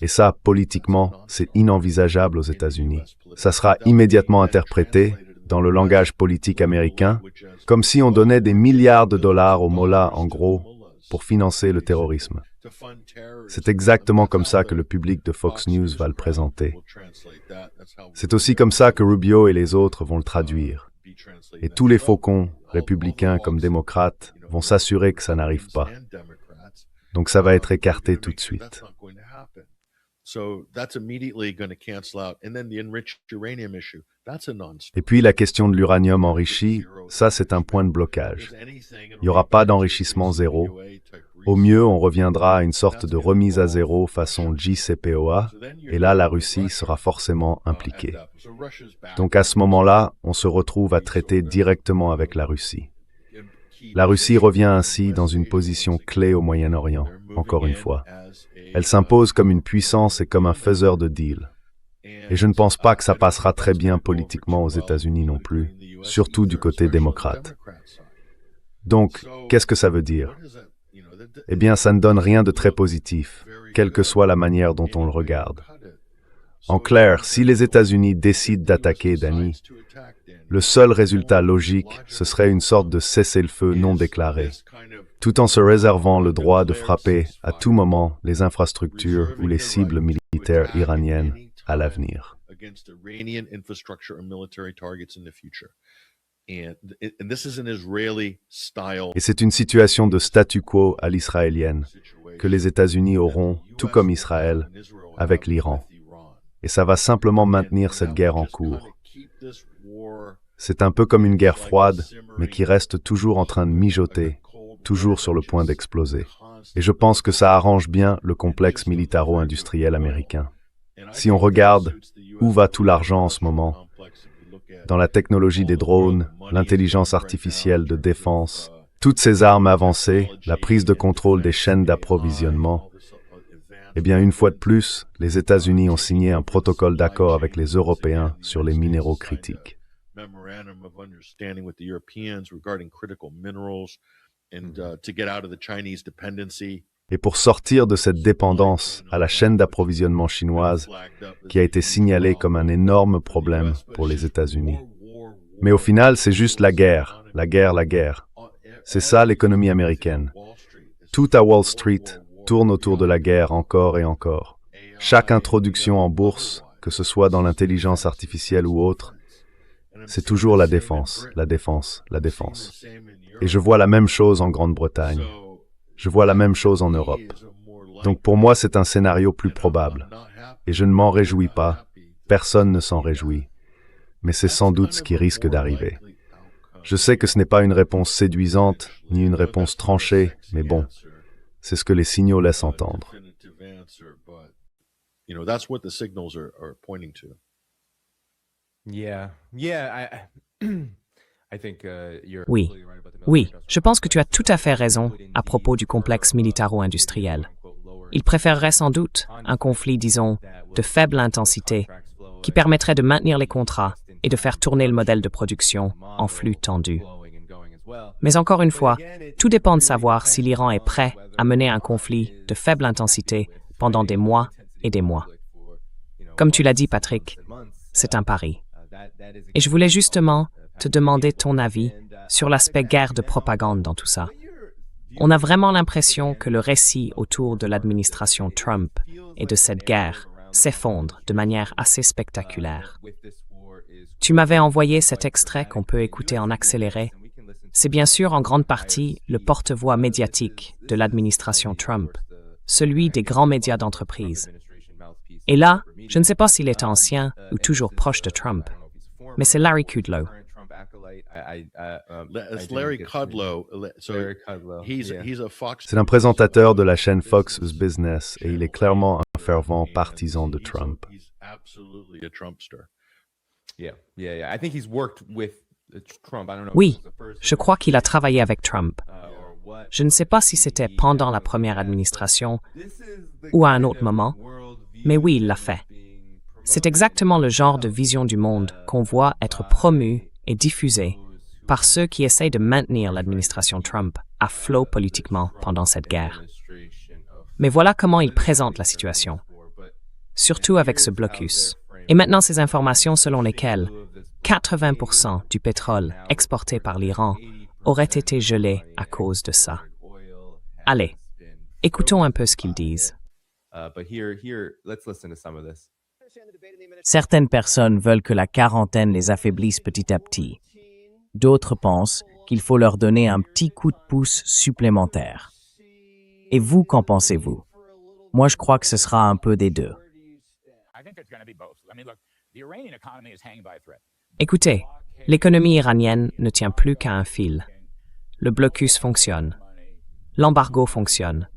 Et ça, politiquement, c'est inenvisageable aux États-Unis. Ça sera immédiatement interprété, dans le langage politique américain, comme si on donnait des milliards de dollars aux mollahs, en gros, pour financer le terrorisme. C'est exactement comme ça que le public de Fox News va le présenter. C'est aussi comme ça que Rubio et les autres vont le traduire. Et tous les faucons, républicains comme démocrates, vont s'assurer que ça n'arrive pas. Donc ça va être écarté tout de suite. Et puis la question de l'uranium enrichi, ça c'est un point de blocage. Il n'y aura pas d'enrichissement zéro. Au mieux, on reviendra à une sorte de remise à zéro façon JCPOA, et là la Russie sera forcément impliquée. Donc à ce moment-là, on se retrouve à traiter directement avec la Russie. La Russie revient ainsi dans une position clé au Moyen-Orient, encore une fois. Elle s'impose comme une puissance et comme un faiseur de deals. Et je ne pense pas que ça passera très bien politiquement aux États-Unis non plus, surtout du côté démocrate. Donc, qu'est-ce que ça veut dire? Eh bien, ça ne donne rien de très positif, quelle que soit la manière dont on le regarde. En clair, si les États-Unis décident d'attaquer Danny, le seul résultat logique, ce serait une sorte de cessez-le-feu non déclaré, tout en se réservant le droit de frapper à tout moment les infrastructures ou les cibles militaires iraniennes à l'avenir. against Iranian infrastructure and military targets in the future. And this is an Israeli style. Et c'est une situation de statu quo à l'israélienne que les États-Unis auront, tout comme Israël, avec l'Iran. Et ça va simplement maintenir cette guerre en cours. C'est un peu comme une guerre froide, mais qui reste toujours en train de mijoter, toujours sur le point d'exploser. Et je pense que ça arrange bien le complexe militaro-industriel américain. Si on regarde où va tout l'argent en ce moment, dans la technologie des drones, l'intelligence artificielle de défense, toutes ces armes avancées, la prise de contrôle des chaînes d'approvisionnement, eh bien, une fois de plus, les États-Unis ont signé un protocole d'accord avec les Européens sur les minéraux critiques. Et pour sortir de cette dépendance à la chaîne d'approvisionnement chinoise, qui a été signalée comme un énorme problème pour les États-Unis. Mais au final, c'est juste la guerre, la guerre, la guerre. C'est ça l'économie américaine. Tout à Wall Street tourne autour de la guerre encore et encore. Chaque introduction en bourse, que ce soit dans l'intelligence artificielle ou autre, c'est toujours la défense, la défense, la défense. Et je vois la même chose en Grande-Bretagne. Je vois la même chose en Europe. Donc pour moi, c'est un scénario plus probable. Et je ne m'en réjouis pas. Personne ne s'en réjouit. Mais c'est sans doute ce qui risque d'arriver. Je sais que ce n'est pas une réponse séduisante, ni une réponse tranchée, mais bon, c'est ce que les signaux laissent entendre. Oui, je pense que tu as tout à fait raison à propos du complexe militaro-industriel. Il préférerait sans doute un conflit, disons, de faible intensité, qui permettrait de maintenir les contrats et de faire tourner le modèle de production en flux tendu. Mais encore une fois, tout dépend de savoir si l'Iran est prêt à mener un conflit de faible intensité pendant des mois et des mois. Comme tu l'as dit, Patrick, c'est un pari. Et je voulais justement te demander ton avis sur l'aspect guerre de propagande dans tout ça. On a vraiment l'impression que le récit autour de l'administration Trump et de cette guerre s'effondre de manière assez spectaculaire. Tu m'avais envoyé cet extrait qu'on peut écouter en accéléré. C'est bien sûr en grande partie le porte-voix médiatique de l'administration Trump, celui des grands médias d'entreprise. Et là, je ne sais pas s'il est ancien ou toujours proche de Trump, mais c'est Larry Kudlow. C'est un présentateur de la chaîne Fox Business et il est clairement un fervent partisan de Trump. Oui, je crois qu'il a travaillé avec Trump. Je ne sais pas si c'était pendant la première administration ou à un autre moment, mais oui, il l'a fait. C'est exactement le genre de vision du monde qu'on voit être promue et diffusée par ceux qui essayent de maintenir l'administration Trump à flot politiquement pendant cette guerre. Mais voilà comment il présente la situation, surtout avec ce blocus. Et maintenant ces informations selon lesquelles 80% du pétrole exporté par l'Iran aurait été gelé à cause de ça. Allez, écoutons un peu ce qu'ils disent. Certaines personnes veulent que la quarantaine les affaiblisse petit à petit. D'autres pensent qu'il faut leur donner un petit coup de pouce supplémentaire. Et vous, qu'en pensez-vous? Moi, je crois que ce sera un peu des deux. Écoutez, l'économie iranienne ne tient plus qu'à un fil. Le blocus fonctionne. L'embargo fonctionne.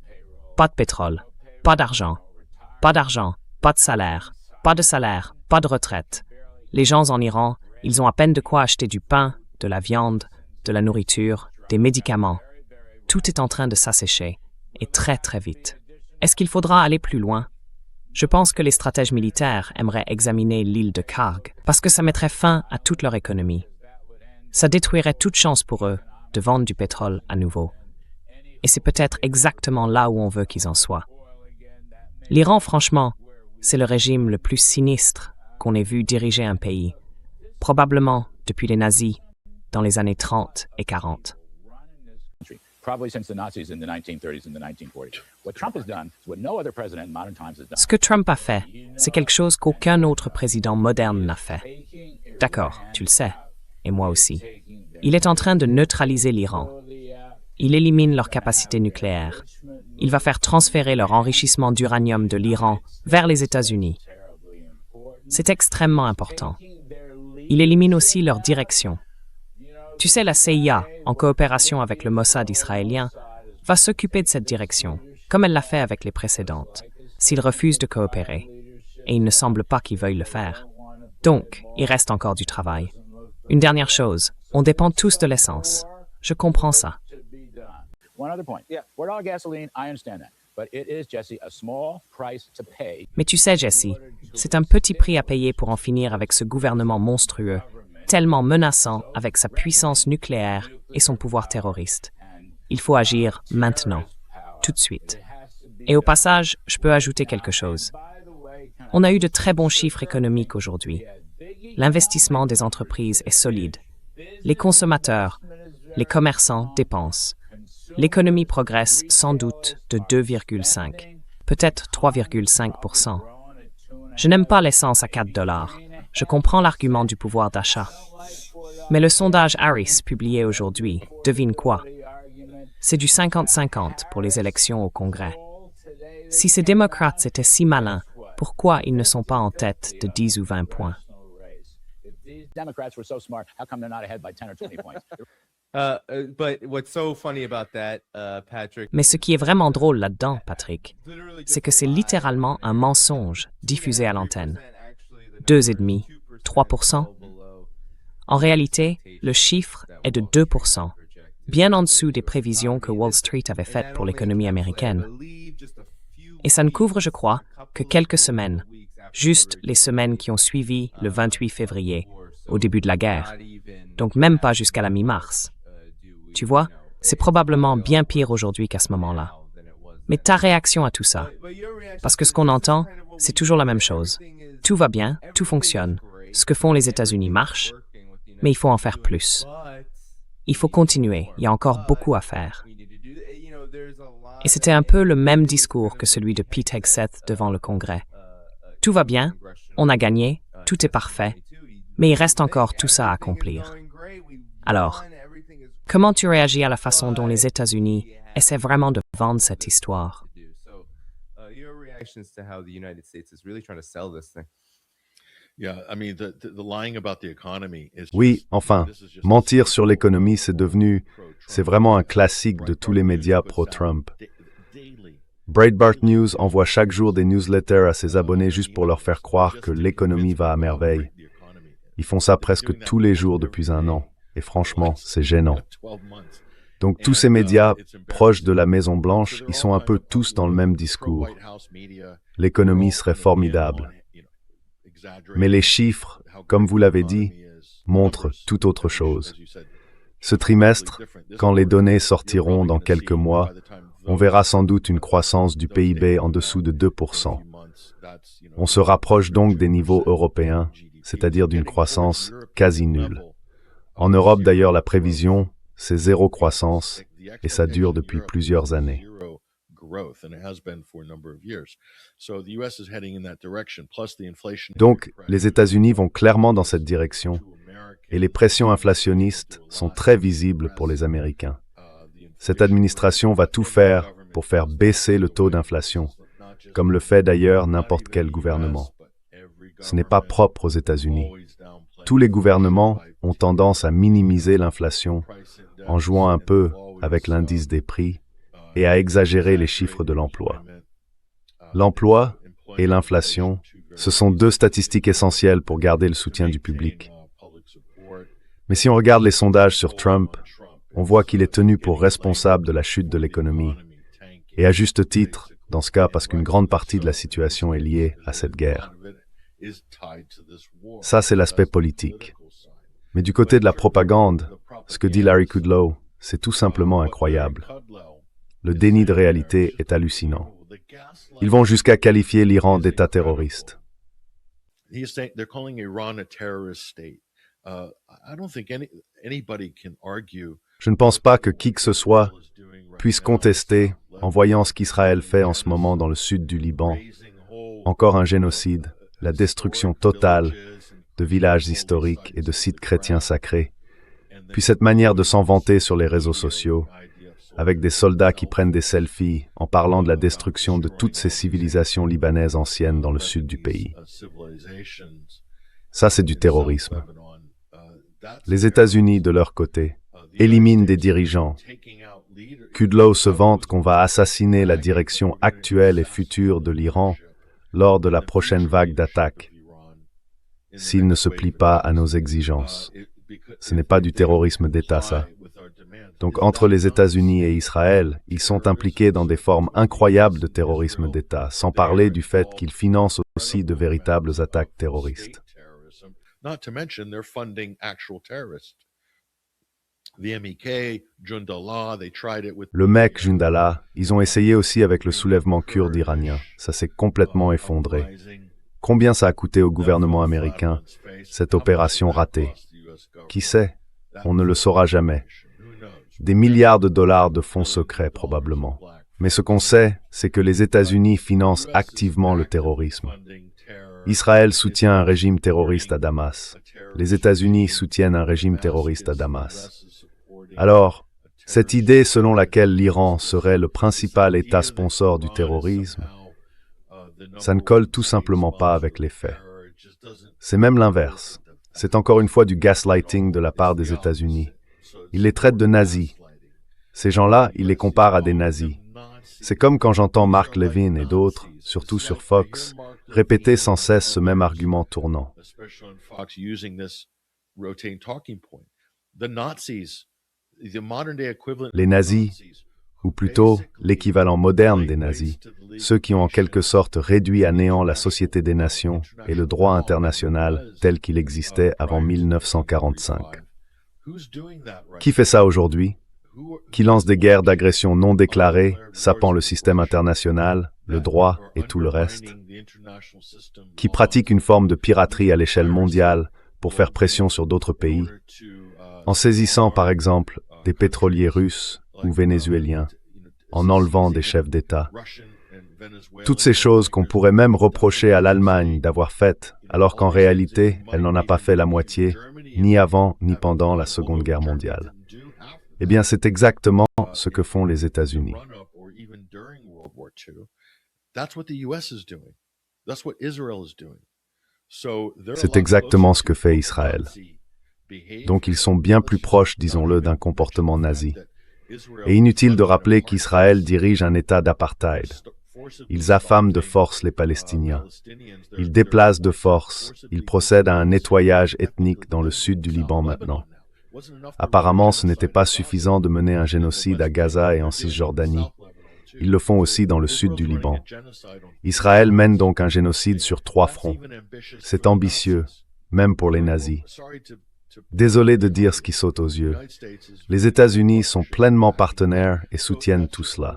Pas de pétrole, pas d'argent, pas de salaire, pas de retraite. Les gens en Iran, ils ont à peine de quoi acheter du pain, de la viande, de la nourriture, des médicaments. Tout est en train de s'assécher, et très très vite. Est-ce qu'il faudra aller plus loin? Je pense que les stratèges militaires aimeraient examiner l'île de Karg, parce que ça mettrait fin à toute leur économie. Ça détruirait toute chance pour eux de vendre du pétrole à nouveau. Et c'est peut-être exactement là où on veut qu'ils en soient. L'Iran, franchement, c'est le régime le plus sinistre qu'on ait vu diriger un pays, probablement depuis les nazis dans les années 30 et 40. probably since the Nazis in the 1930s and the 1940s. What Trump has done is what no other president in modern times has done. Ce que Trump a fait, c'est quelque chose qu'aucun autre président moderne n'a fait. D'accord, tu le sais, et moi aussi. Il est en train de neutraliser l'Iran. Il élimine leur capacité nucléaire. Il va faire transférer leur enrichissement d'uranium de l'Iran vers les États-Unis. C'est extrêmement important. Il élimine aussi leur direction. Tu sais, la CIA, en coopération avec le Mossad israélien, va s'occuper de cette direction, comme elle l'a fait avec les précédentes, s'ils refusent de coopérer. Et il ne semble pas qu'ils veuillent le faire. Donc, il reste encore du travail. Une dernière chose, on dépend tous de l'essence. Je comprends ça. One other point. Yeah, we're all gasoline, I understand that. But it is, Jesse, a small price to pay. Mais tu sais, Jesse, c'est un petit prix à payer pour en finir avec ce gouvernement monstrueux, tellement menaçant avec sa puissance nucléaire et son pouvoir terroriste. Il faut agir maintenant, tout de suite. Et au passage, je peux ajouter quelque chose. On a eu de très bons chiffres économiques aujourd'hui. L'investissement des entreprises est solide. Les consommateurs, les commerçants dépensent. L'économie progresse sans doute de 2,5, peut-être 3,5%. Je n'aime pas l'essence à $4. Je comprends l'argument du pouvoir d'achat. Mais le sondage Harris publié aujourd'hui, devine quoi? C'est du 50-50 pour les élections au Congrès. Si ces démocrates étaient si malins, pourquoi ils ne sont pas en tête de 10 ou 20 points? Democrats were so smart, how come they're not ahead by 10 or 20 points? But what's so funny about that, Patrick? Mais ce qui est vraiment drôle là-dedans, Patrick, c'est que c'est littéralement un mensonge diffusé à l'antenne. 2,5, 3%. En réalité, le chiffre est de 2%, bien en dessous des prévisions que Wall Street avait faites pour l'économie américaine. Et ça ne couvre, je crois, que quelques semaines, juste les semaines qui ont suivi le 28 février, au début de la guerre, donc même pas jusqu'à la mi-mars. Tu vois, c'est probablement bien pire aujourd'hui qu'à ce moment-là. Mais ta réaction à tout ça, parce que ce qu'on entend, c'est toujours la même chose. Tout va bien, tout fonctionne. Ce que font les États-Unis marche, mais il faut en faire plus. Il faut continuer, il y a encore beaucoup à faire. Et c'était un peu le même discours que celui de Pete Hegseth devant le Congrès. Tout va bien, on a gagné, tout est parfait, mais il reste encore tout ça à accomplir. Alors, comment tu réagis à la façon dont les États-Unis essaient vraiment de vendre cette histoire? Your reactions to how the United States is really trying to sell this thing. Yeah, I mean, the lying about the economy is Oui, just- enfin, this is just- mentir sur l'économie, c'est vraiment un classique de tous les médias pro-Trump. Daily. Breitbart News envoie chaque jour des newsletters à ses abonnés juste pour leur faire croire que l'économie va à merveille. Ils font ça presque tous les jours depuis un an. Et franchement, c'est gênant. 12 months. Donc tous ces médias proches de la Maison-Blanche, ils sont un peu tous dans le même discours. L'économie serait formidable. Mais les chiffres, comme vous l'avez dit, montrent tout autre chose. Ce trimestre, quand les données sortiront dans quelques mois, on verra sans doute une croissance du PIB en dessous de 2%. On se rapproche donc des niveaux européens, c'est-à-dire d'une croissance quasi nulle. En Europe d'ailleurs, la prévision, c'est zéro croissance, et ça dure depuis plusieurs années. Donc, les États-Unis vont clairement dans cette direction, et les pressions inflationnistes sont très visibles pour les Américains. Cette administration va tout faire pour faire baisser le taux d'inflation, comme le fait d'ailleurs n'importe quel gouvernement. Ce n'est pas propre aux États-Unis. Tous les gouvernements ont tendance à minimiser l'inflation en jouant un peu avec l'indice des prix et à exagérer les chiffres de l'emploi. L'emploi et l'inflation, ce sont deux statistiques essentielles pour garder le soutien du public. Mais si on regarde les sondages sur Trump, on voit qu'il est tenu pour responsable de la chute de l'économie. Et à juste titre, dans ce cas parce qu'une grande partie de la situation est liée à cette guerre. Ça, c'est l'aspect politique. Mais du côté de la propagande, ce que dit Larry Kudlow, c'est tout simplement incroyable. Le déni de réalité est hallucinant. Ils vont jusqu'à qualifier l'Iran d'État terroriste. They're calling Iran a terrorist state. I don't think anybody can argue Je ne pense pas que qui que ce soit puisse contester, en voyant ce qu'Israël fait en ce moment dans le sud du Liban, encore un génocide, la destruction totale de villages historiques et de sites chrétiens sacrés, puis cette manière de s'en vanter sur les réseaux sociaux, avec des soldats qui prennent des selfies en parlant de la destruction de toutes ces civilisations libanaises anciennes dans le sud du pays. Ça, c'est du terrorisme. Les États-Unis, de leur côté, éliminent des dirigeants. Kudlow se vante qu'on va assassiner la direction actuelle et future de l'Iran lors de la prochaine vague d'attaques, s'il ne se plie pas à nos exigences. Ce n'est pas du terrorisme d'État, ça. Donc, entre les États-Unis et Israël, ils sont impliqués dans des formes incroyables de terrorisme d'État, sans parler du fait qu'ils financent aussi de véritables attaques terroristes. Le MEK, Jundallah, ils ont essayé aussi avec le soulèvement kurde iranien. Ça s'est complètement effondré. Combien ça a coûté au gouvernement américain, cette opération ratée? Qui sait? On ne le saura jamais. Des milliards de dollars de fonds secrets, probablement. Mais ce qu'on sait, c'est que les États-Unis financent activement le terrorisme. Israël soutient un régime terroriste à Damas. Les États-Unis soutiennent un régime terroriste à Damas. Alors, cette idée selon laquelle l'Iran serait le principal État sponsor du terrorisme, ça ne colle tout simplement pas avec les faits. C'est même l'inverse. C'est encore une fois du gaslighting de la part des États-Unis. Ils les traitent de nazis. Ces gens-là, ils les comparent à des nazis. C'est comme quand j'entends Mark Levin et d'autres, surtout sur Fox, répéter sans cesse ce même argument tournant. Les nazis, ou plutôt l'équivalent moderne des nazis, ceux qui ont en quelque sorte réduit à néant la Société des Nations et le droit international tel qu'il existait avant 1945. Qui fait ça aujourd'hui? Qui lance des guerres d'agression non déclarées, sapant le système international, le droit et tout le reste? Qui pratique une forme de piraterie à l'échelle mondiale pour faire pression sur d'autres pays, en saisissant par exemple des pétroliers russes ou vénézuéliens, en enlevant des chefs d'État? Toutes ces choses qu'on pourrait même reprocher à l'Allemagne d'avoir faites, alors qu'en réalité, elle n'en a pas fait la moitié, ni avant ni pendant la Seconde Guerre mondiale. Eh bien, c'est exactement ce que font les États-Unis. C'est exactement ce que fait Israël. Donc ils sont bien plus proches, disons-le, d'un comportement nazi. Et inutile de rappeler qu'Israël dirige un État d'apartheid. Ils affament de force les Palestiniens. Ils déplacent de force. Ils procèdent à un nettoyage ethnique dans le sud du Liban maintenant. Apparemment, ce n'était pas suffisant de mener un génocide à Gaza et en Cisjordanie. Ils le font aussi dans le sud du Liban. Israël mène donc un génocide sur 3 fronts. C'est ambitieux, même pour les nazis. Désolé de dire ce qui saute aux yeux. Les États-Unis sont pleinement partenaires et soutiennent tout cela.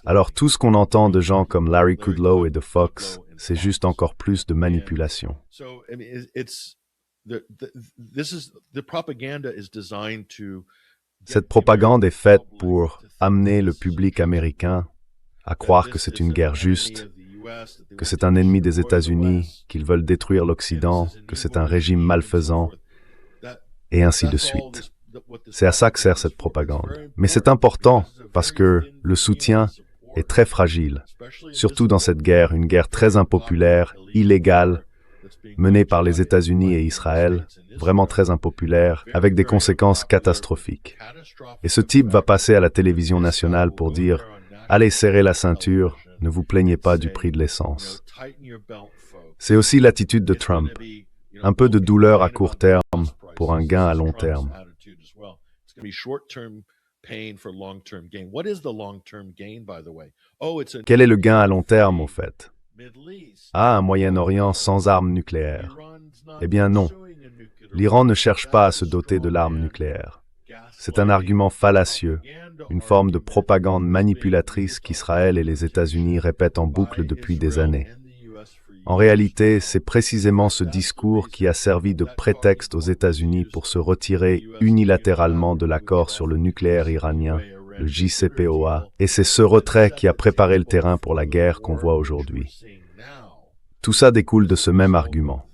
Alors tout ce qu'on entend de gens comme Larry Kudlow et de Fox, c'est juste encore plus de manipulation. Cette propagande est faite pour amener le public américain à croire que c'est une guerre juste, que c'est un ennemi des États-Unis, qu'ils veulent détruire l'Occident, que c'est un régime malfaisant, et ainsi de suite. C'est à ça que sert cette propagande. Mais c'est important parce que le soutien est très fragile, surtout dans cette guerre, une guerre très impopulaire, illégale, menée par les États-Unis et Israël, vraiment très impopulaire, avec des conséquences catastrophiques. Et ce type va passer à la télévision nationale pour dire « Allez serrer la ceinture, ne vous plaignez pas du prix de l'essence ». C'est aussi l'attitude de Trump. Un peu de douleur à court terme pour un gain à long terme. Quel est le gain à long terme, au fait? Ah, un Moyen-Orient sans armes nucléaires. Eh bien non. L'Iran ne cherche pas à se doter de l'arme nucléaire. C'est un argument fallacieux, une forme de propagande manipulatrice qu'Israël et les États-Unis répètent en boucle depuis des années. En réalité, c'est précisément ce discours qui a servi de prétexte aux États-Unis pour se retirer unilatéralement de l'accord sur le nucléaire iranien, le JCPOA, et c'est ce retrait qui a préparé le terrain pour la guerre qu'on voit aujourd'hui. Tout ça découle de ce même argument.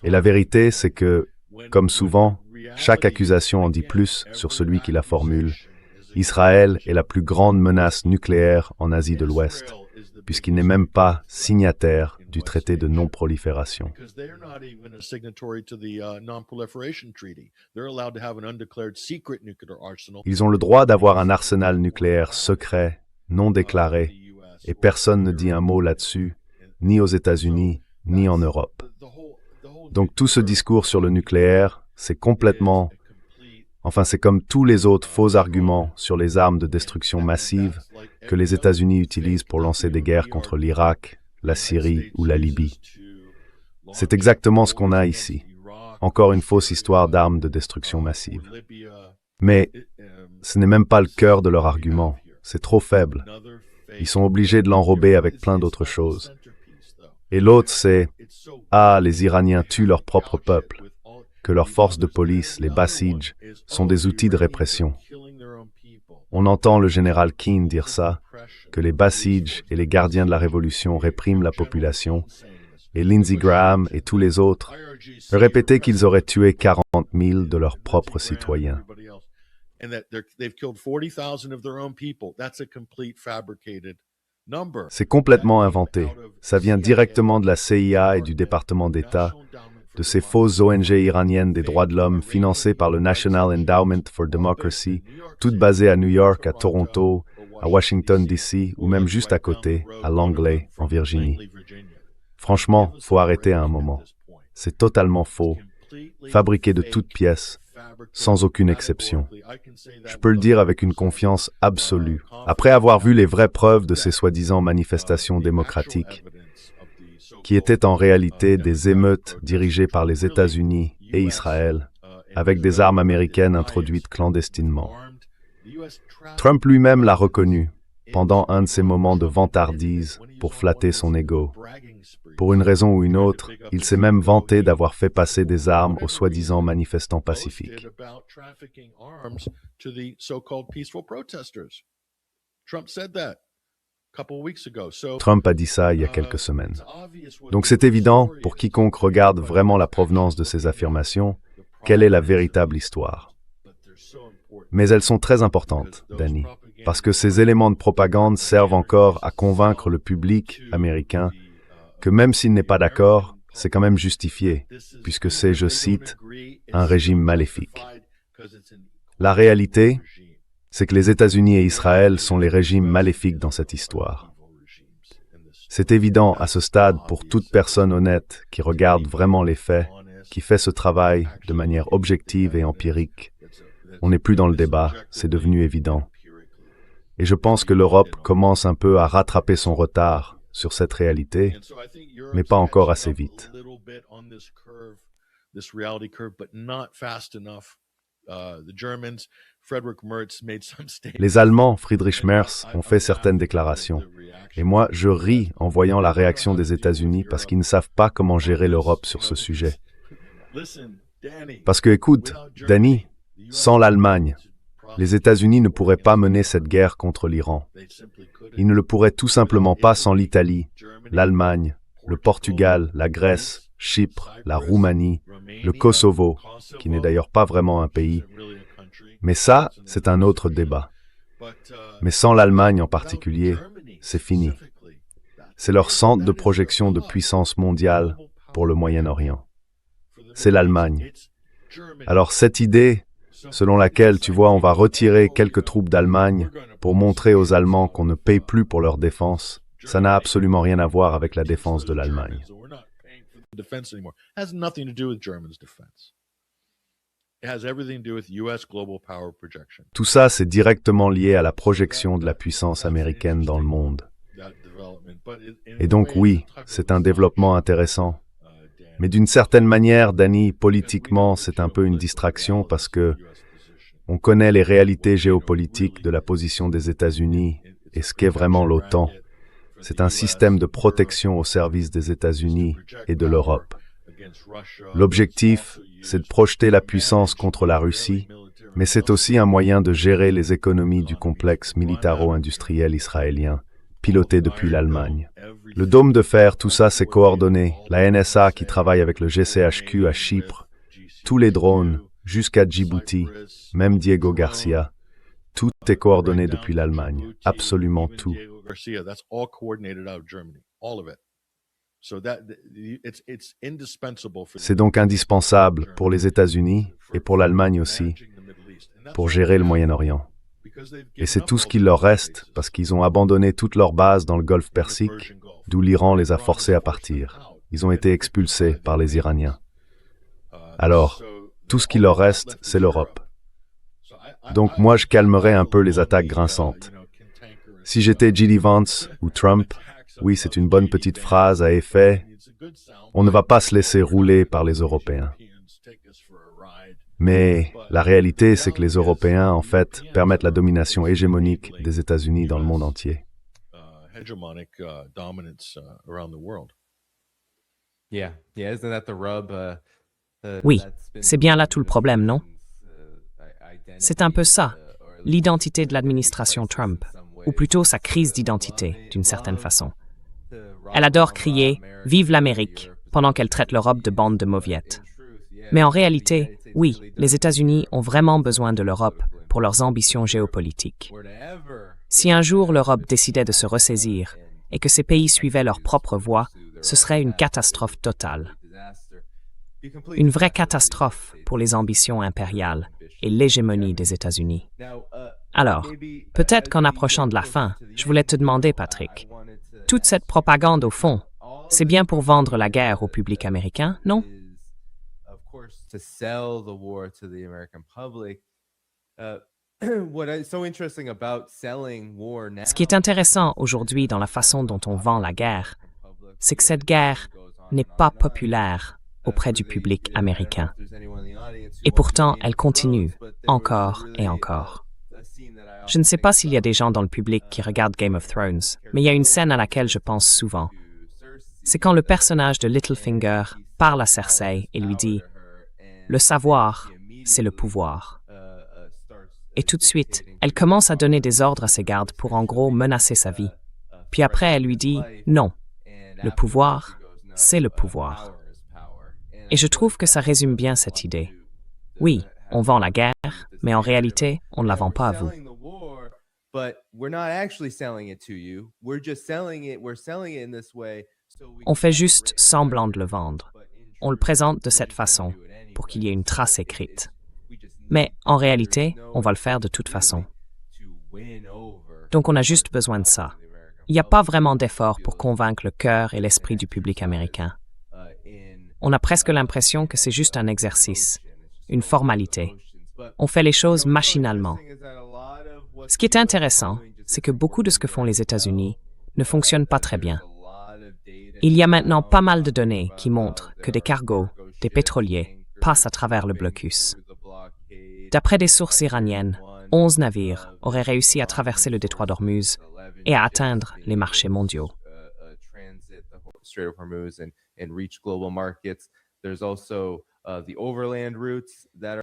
Et la vérité, c'est que, comme souvent, chaque accusation en dit plus sur celui qui la formule. Israël est la plus grande menace nucléaire en Asie de l'Ouest, puisqu'il n'est même pas signataire du traité de non-prolifération. Ils ont le droit d'avoir un arsenal nucléaire secret, non déclaré, et personne ne dit un mot là-dessus, ni aux États-Unis, ni en Europe. Donc tout ce discours sur le nucléaire, c'est complètement... Enfin, c'est comme tous les autres faux arguments sur les armes de destruction massive que les États-Unis utilisent pour lancer des guerres contre l'Irak, la Syrie ou la Libye. C'est exactement ce qu'on a ici. Encore une fausse histoire d'armes de destruction massive. Mais ce n'est même pas le cœur de leur argument. C'est trop faible. Ils sont obligés de l'enrober avec plein d'autres choses. Et l'autre, c'est « Ah, les Iraniens tuent leur propre peuple », que leurs forces de police, les Basij, sont des outils de répression. On entend le général Keane dire ça, que les Basij et les gardiens de la Révolution répriment la population, et Lindsey Graham et tous les autres répétaient qu'ils auraient tué 40 000 de leurs propres citoyens. C'est complètement inventé. Ça vient directement de la CIA et du département d'État, de ces fausses ONG iraniennes des droits de l'homme financées par le National Endowment for Democracy, toutes basées à New York, à Toronto, à Washington, D.C., ou même juste à côté, à Langley, en Virginie. Franchement, faut arrêter à un moment. C'est totalement faux, fabriqué de toutes pièces, sans aucune exception. Je peux le dire avec une confiance absolue, après avoir vu les vraies preuves de ces soi-disant manifestations démocratiques, qui étaient en réalité des émeutes dirigées par les États-Unis et Israël, avec des armes américaines introduites clandestinement. Trump lui-même l'a reconnu, pendant un de ces moments de vantardise pour flatter son ego. Pour une raison ou une autre, il s'est même vanté d'avoir fait passer des armes aux soi-disant manifestants pacifiques. Trump a dit ça il y a quelques semaines. Donc c'est évident, pour quiconque regarde vraiment la provenance de ces affirmations, quelle est la véritable histoire. Mais elles sont très importantes, Danny, parce que ces éléments de propagande servent encore à convaincre le public américain que même s'il n'est pas d'accord, c'est quand même justifié, puisque c'est, je cite, un régime maléfique. La réalité, c'est que les États-Unis et Israël sont les régimes maléfiques dans cette histoire. C'est évident à ce stade pour toute personne honnête qui regarde vraiment les faits, qui fait ce travail de manière objective et empirique. On n'est plus dans le débat, c'est devenu évident. Et je pense que l'Europe commence un peu à rattraper son retard sur cette réalité, mais pas encore assez vite. Les Allemands, Friedrich Merz, ont fait certaines déclarations. Et moi, je ris en voyant la réaction des États-Unis parce qu'ils ne savent pas comment gérer l'Europe sur ce sujet. Parce que, écoute, Danny, sans l'Allemagne, les États-Unis ne pourraient pas mener cette guerre contre l'Iran. Ils ne le pourraient tout simplement pas sans l'Italie, l'Allemagne, le Portugal, la Grèce, Chypre, la Roumanie, le Kosovo, qui n'est d'ailleurs pas vraiment un pays. Mais ça, c'est un autre débat. Mais sans l'Allemagne en particulier, c'est fini. C'est leur centre de projection de puissance mondiale pour le Moyen-Orient. C'est l'Allemagne. Alors cette idée, selon laquelle, tu vois, on va retirer quelques troupes d'Allemagne pour montrer aux Allemands qu'on ne paye plus pour leur défense, ça n'a absolument rien à voir avec la défense de l'Allemagne. Tout ça, c'est directement lié à la projection de la puissance américaine dans le monde. Et donc oui, c'est un développement intéressant. Mais d'une certaine manière, Danny, politiquement, c'est un peu une distraction parce que on connaît les réalités géopolitiques de la position des États-Unis et ce qu'est vraiment l'OTAN. C'est un système de protection au service des États-Unis et de l'Europe. L'objectif, c'est de projeter la puissance contre la Russie, mais c'est aussi un moyen de gérer les économies du complexe militaro-industriel israélien, piloté depuis l'Allemagne. Le dôme de fer, tout ça, c'est coordonné. La NSA qui travaille avec le GCHQ à Chypre, tous les drones, jusqu'à Djibouti, même Diego Garcia, tout est coordonné depuis l'Allemagne, absolument tout. C'est donc indispensable pour les États-Unis et pour l'Allemagne aussi, pour gérer le Moyen-Orient. Et c'est tout ce qu'il leur reste parce qu'ils ont abandonné toutes leurs bases dans le Golfe Persique, d'où l'Iran les a forcés à partir. Ils ont été expulsés par les Iraniens. Alors, tout ce qui leur reste, c'est l'Europe. Donc moi, je calmerais un peu les attaques grinçantes. Si j'étais J.D. Vance ou Trump, oui, c'est une bonne petite phrase à effet, on ne va pas se laisser rouler par les Européens. Mais la réalité, c'est que les Européens, en fait, permettent la domination hégémonique des États-Unis dans le monde entier. Oui, c'est bien là tout le problème, non? C'est un peu ça, l'identité de l'administration Trump, ou plutôt sa crise d'identité, d'une certaine façon. Elle adore crier « Vive l'Amérique » pendant qu'elle traite l'Europe de bande de mauviettes. Mais en réalité, oui, les États-Unis ont vraiment besoin de l'Europe pour leurs ambitions géopolitiques. Si un jour l'Europe décidait de se ressaisir et que ces pays suivaient leur propre voie, ce serait une catastrophe totale. Une vraie catastrophe pour les ambitions impériales et l'hégémonie des États-Unis. Alors, peut-être qu'en approchant de la fin, je voulais te demander, Patrick, toute cette propagande au fond, c'est bien pour vendre la guerre au public américain, non? Ce qui est intéressant aujourd'hui dans la façon dont on vend la guerre, c'est que cette guerre n'est pas populaire auprès du public américain. Et pourtant, elle continue, encore et encore. Je ne sais pas s'il y a des gens dans le public qui regardent Game of Thrones, mais il y a une scène à laquelle je pense souvent. C'est quand le personnage de Littlefinger parle à Cersei et lui dit « Le savoir, c'est le pouvoir ». Et tout de suite, elle commence à donner des ordres à ses gardes pour en gros menacer sa vie. Puis après, elle lui dit « Non, le pouvoir, c'est le pouvoir ». Et je trouve que ça résume bien cette idée. Oui, on vend la guerre, mais en réalité, on ne la vend pas à vous. On fait juste semblant de le vendre. On le présente de cette façon, pour qu'il y ait une trace écrite. Mais en réalité, on va le faire de toute façon. Donc on a juste besoin de ça. Il n'y a pas vraiment d'effort pour convaincre le cœur et l'esprit du public américain. On a presque l'impression que c'est juste un exercice, une formalité. On fait les choses machinalement. Ce qui est intéressant, c'est que beaucoup de ce que font les États-Unis ne fonctionne pas très bien. Il y a maintenant pas mal de données qui montrent que des cargos, des pétroliers, passent à travers le blocus. D'après des sources iraniennes, 11 navires auraient réussi à traverser le détroit d'Ormuz et à atteindre les marchés mondiaux.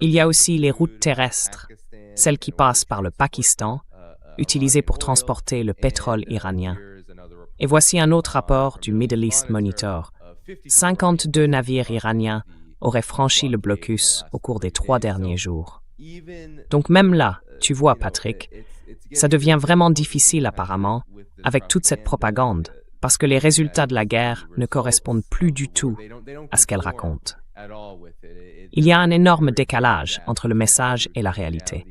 Il y a aussi les routes terrestres, celles qui passent par le Pakistan, utilisées pour transporter le pétrole iranien. Et voici un autre rapport du Middle East Monitor. 52 navires iraniens auraient franchi le blocus au cours des 3 derniers jours. Donc même là, tu vois, Patrick, ça devient vraiment difficile apparemment avec toute cette propagande, parce que les résultats de la guerre ne correspondent plus du tout à ce qu'elle raconte. Il y a un énorme décalage entre le message et la réalité.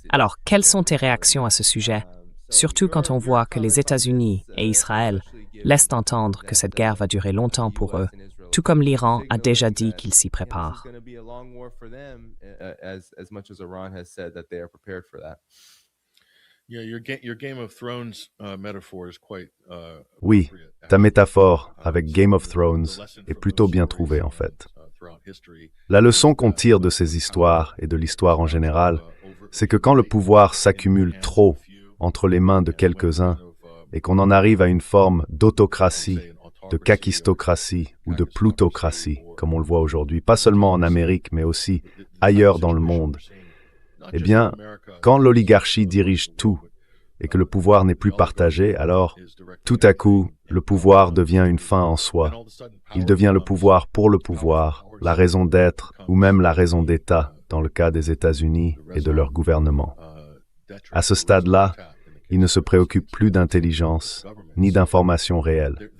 Alors, quelles sont tes réactions à ce sujet, surtout quand on voit que les États-Unis et Israël laissent entendre que cette guerre va durer longtemps pour eux, tout comme l'Iran a déjà dit qu'il s'y prépare? Oui, ta métaphore avec Game of Thrones est plutôt bien trouvée en fait. La leçon qu'on tire de ces histoires et de l'histoire en général, c'est que quand le pouvoir s'accumule trop entre les mains de quelques-uns et qu'on en arrive à une forme d'autocratie, de kakistocratie ou de plutocratie, comme on le voit aujourd'hui, pas seulement en Amérique, mais aussi ailleurs dans le monde, eh bien, quand l'oligarchie dirige tout et que le pouvoir n'est plus partagé, alors, tout à coup, le pouvoir devient une fin en soi. Il devient le pouvoir pour le pouvoir, la raison d'être ou même la raison d'État, dans le cas des États-Unis et de leur gouvernement. À ce stade-là, ils ne se préoccupent plus d'intelligence ni d'informations réelles.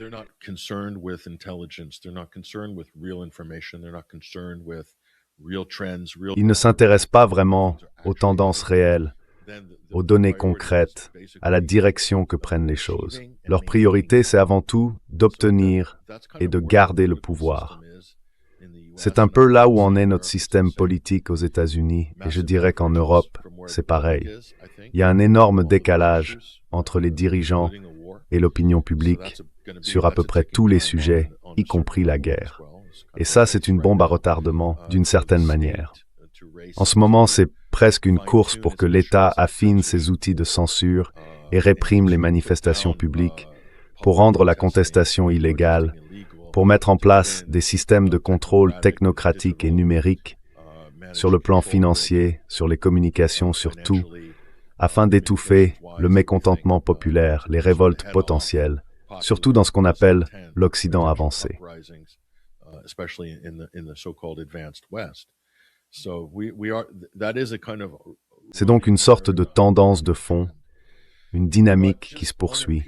Ils ne s'intéressent pas vraiment aux tendances réelles, aux données concrètes, à la direction que prennent les choses. Leur priorité, c'est avant tout d'obtenir et de garder le pouvoir. C'est un peu là où en est notre système politique aux États-Unis, et je dirais qu'en Europe, c'est pareil. Il y a un énorme décalage entre les dirigeants et l'opinion publique sur à peu près tous les sujets, y compris la guerre. Et ça, c'est une bombe à retardement, d'une certaine manière. En ce moment, c'est presque une course pour que l'État affine ses outils de censure et réprime les manifestations publiques, pour rendre la contestation illégale, pour mettre en place des systèmes de contrôle technocratiques et numériques, sur le plan financier, sur les communications, sur tout, afin d'étouffer le mécontentement populaire, les révoltes potentielles, surtout dans ce qu'on appelle l'Occident avancé. C'est donc une sorte de tendance de fond, une dynamique qui se poursuit.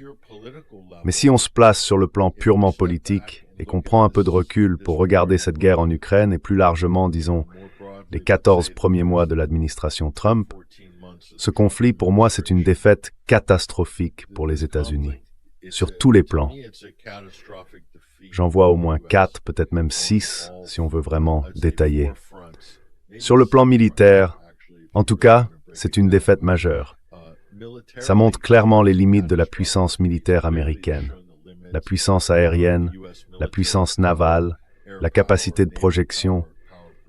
Mais si on se place sur le plan purement politique et qu'on prend un peu de recul pour regarder cette guerre en Ukraine et plus largement, disons, les 14 premiers mois de l'administration Trump, ce conflit, pour moi, c'est une défaite catastrophique pour les États-Unis, sur tous les plans. J'en vois au moins 4, peut-être même 6, si on veut vraiment détailler. Sur le plan militaire, en tout cas, c'est une défaite majeure. Ça montre clairement les limites de la puissance militaire américaine, la puissance aérienne, la puissance navale, la capacité de projection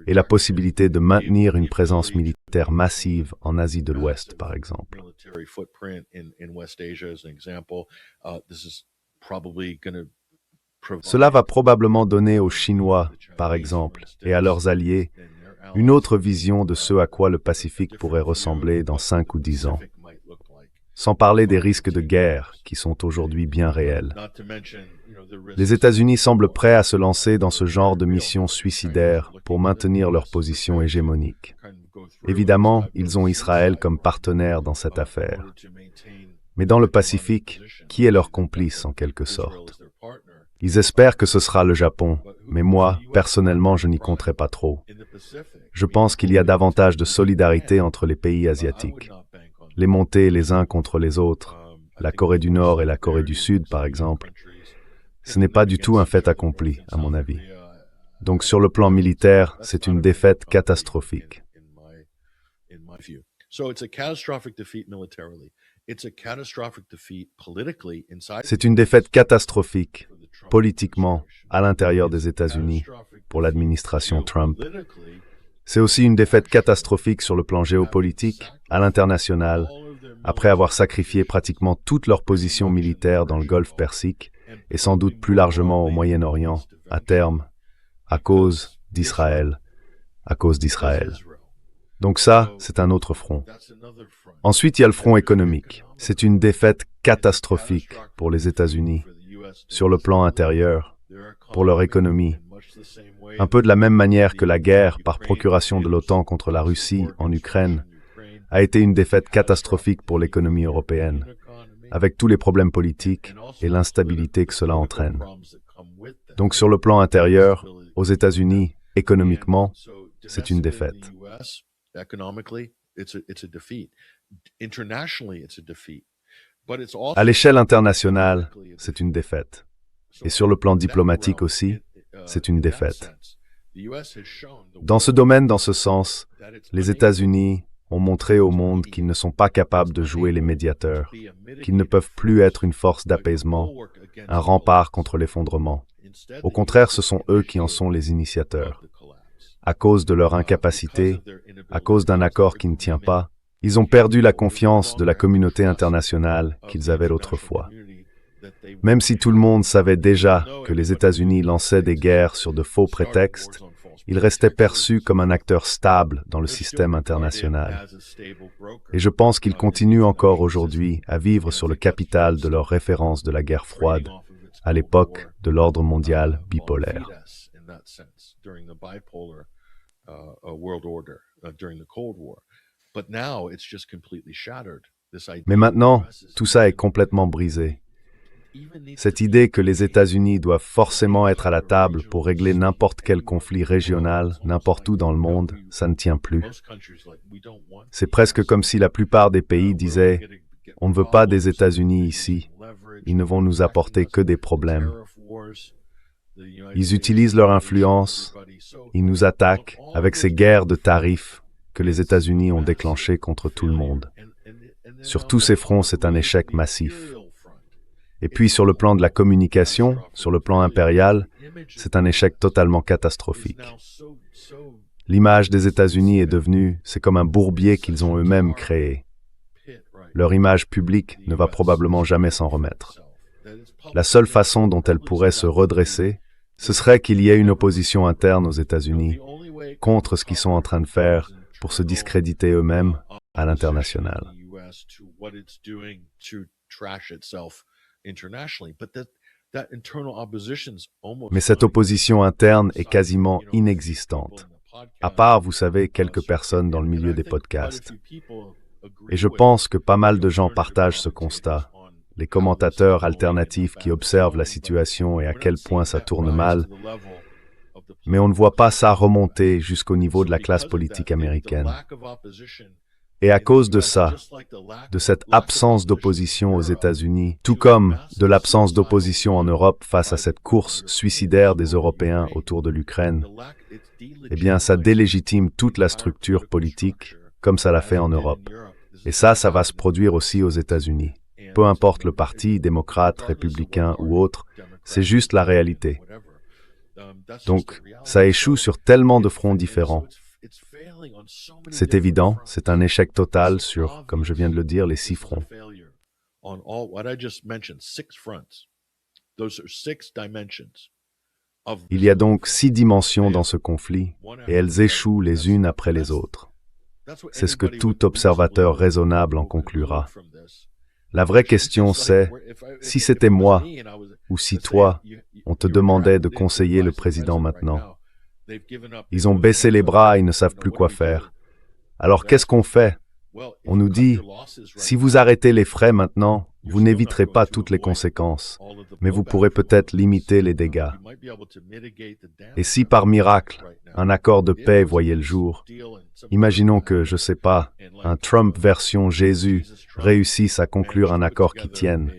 et la possibilité de maintenir une présence militaire massive en Asie de l'Ouest, par exemple. Cela va probablement donner aux Chinois, par exemple, et à leurs alliés, une autre vision de ce à quoi le Pacifique pourrait ressembler dans 5 ou 10 ans. Sans parler des risques de guerre, qui sont aujourd'hui bien réels. Les États-Unis semblent prêts à se lancer dans ce genre de mission suicidaire pour maintenir leur position hégémonique. Évidemment, ils ont Israël comme partenaire dans cette affaire. Mais dans le Pacifique, qui est leur complice en quelque sorte? Ils espèrent que ce sera le Japon, mais moi, personnellement, je n'y compterai pas trop. Je pense qu'il y a davantage de solidarité entre les pays asiatiques. Les monter les uns contre les autres, la Corée du Nord et la Corée du Sud, par exemple, ce n'est pas du tout un fait accompli, à mon avis. Donc sur le plan militaire, c'est une défaite catastrophique. C'est une défaite catastrophique, politiquement, à l'intérieur des États-Unis, pour l'administration Trump. C'est aussi une défaite catastrophique sur le plan géopolitique, à l'international, après avoir sacrifié pratiquement toute leur position militaire dans le Golfe Persique et sans doute plus largement au Moyen-Orient, à terme, à cause d'Israël. Donc ça, c'est un autre front. Ensuite, il y a le front économique. C'est une défaite catastrophique pour les États-Unis, sur le plan intérieur, pour leur économie. Un peu de la même manière que la guerre par procuration de l'OTAN contre la Russie en Ukraine a été une défaite catastrophique pour l'économie européenne, avec tous les problèmes politiques et l'instabilité que cela entraîne. Donc sur le plan intérieur, aux États-Unis, économiquement, c'est une défaite. À l'échelle internationale, c'est une défaite. Et sur le plan diplomatique aussi, c'est une défaite. Dans ce domaine, dans ce sens, les États-Unis ont montré au monde qu'ils ne sont pas capables de jouer les médiateurs, qu'ils ne peuvent plus être une force d'apaisement, un rempart contre l'effondrement. Au contraire, ce sont eux qui en sont les initiateurs. À cause de leur incapacité, à cause d'un accord qui ne tient pas, ils ont perdu la confiance de la communauté internationale qu'ils avaient autrefois. Même si tout le monde savait déjà que les États-Unis lançaient des guerres sur de faux prétextes, ils restaient perçus comme un acteur stable dans le système international. Et je pense qu'ils continuent encore aujourd'hui à vivre sur le capital de leur référence de la guerre froide, à l'époque de l'ordre mondial bipolaire. Mais maintenant, tout ça est complètement brisé. Cette idée que les États-Unis doivent forcément être à la table pour régler n'importe quel conflit régional, n'importe où dans le monde, ça ne tient plus. C'est presque comme si la plupart des pays disaient « On ne veut pas des États-Unis ici, ils ne vont nous apporter que des problèmes. » Ils utilisent leur influence, ils nous attaquent avec ces guerres de tarifs que les États-Unis ont déclenchées contre tout le monde. Sur tous ces fronts, c'est un échec massif. Et puis sur le plan de la communication, sur le plan impérial, c'est un échec totalement catastrophique. L'image des États-Unis est devenue, c'est comme un bourbier qu'ils ont eux-mêmes créé. Leur image publique ne va probablement jamais s'en remettre. La seule façon dont elle pourrait se redresser, ce serait qu'il y ait une opposition interne aux États-Unis contre ce qu'ils sont en train de faire pour se discréditer eux-mêmes à l'international. Mais cette opposition interne est quasiment inexistante, à part, vous savez, quelques personnes dans le milieu des podcasts. Et je pense que pas mal de gens partagent ce constat. Les commentateurs alternatifs qui observent la situation et à quel point ça tourne mal, mais on ne voit pas ça remonter jusqu'au niveau de la classe politique américaine. Et à cause de ça, de cette absence d'opposition aux États-Unis, tout comme de l'absence d'opposition en Europe face à cette course suicidaire des Européens autour de l'Ukraine, eh bien, ça délégitime toute la structure politique, comme ça l'a fait en Europe. Et ça va se produire aussi aux États-Unis. Peu importe le parti, démocrate, républicain ou autre, c'est juste la réalité. Donc, ça échoue sur tellement de fronts différents. C'est évident, c'est un échec total sur, comme je viens de le dire, les 6 fronts. Il y a donc 6 dimensions dans ce conflit, et elles échouent les unes après les autres. C'est ce que tout observateur raisonnable en conclura. La vraie question c'est, si c'était moi, ou si toi, on te demandait de conseiller le président maintenant. Ils ont baissé les bras, ils ne savent plus quoi faire. Alors qu'est-ce qu'on fait? On nous dit, si vous arrêtez les frais maintenant, vous n'éviterez pas toutes les conséquences, mais vous pourrez peut-être limiter les dégâts. Et si par miracle, un accord de paix voyait le jour, imaginons que, je sais pas, un Trump version Jésus réussisse à conclure un accord qui tienne,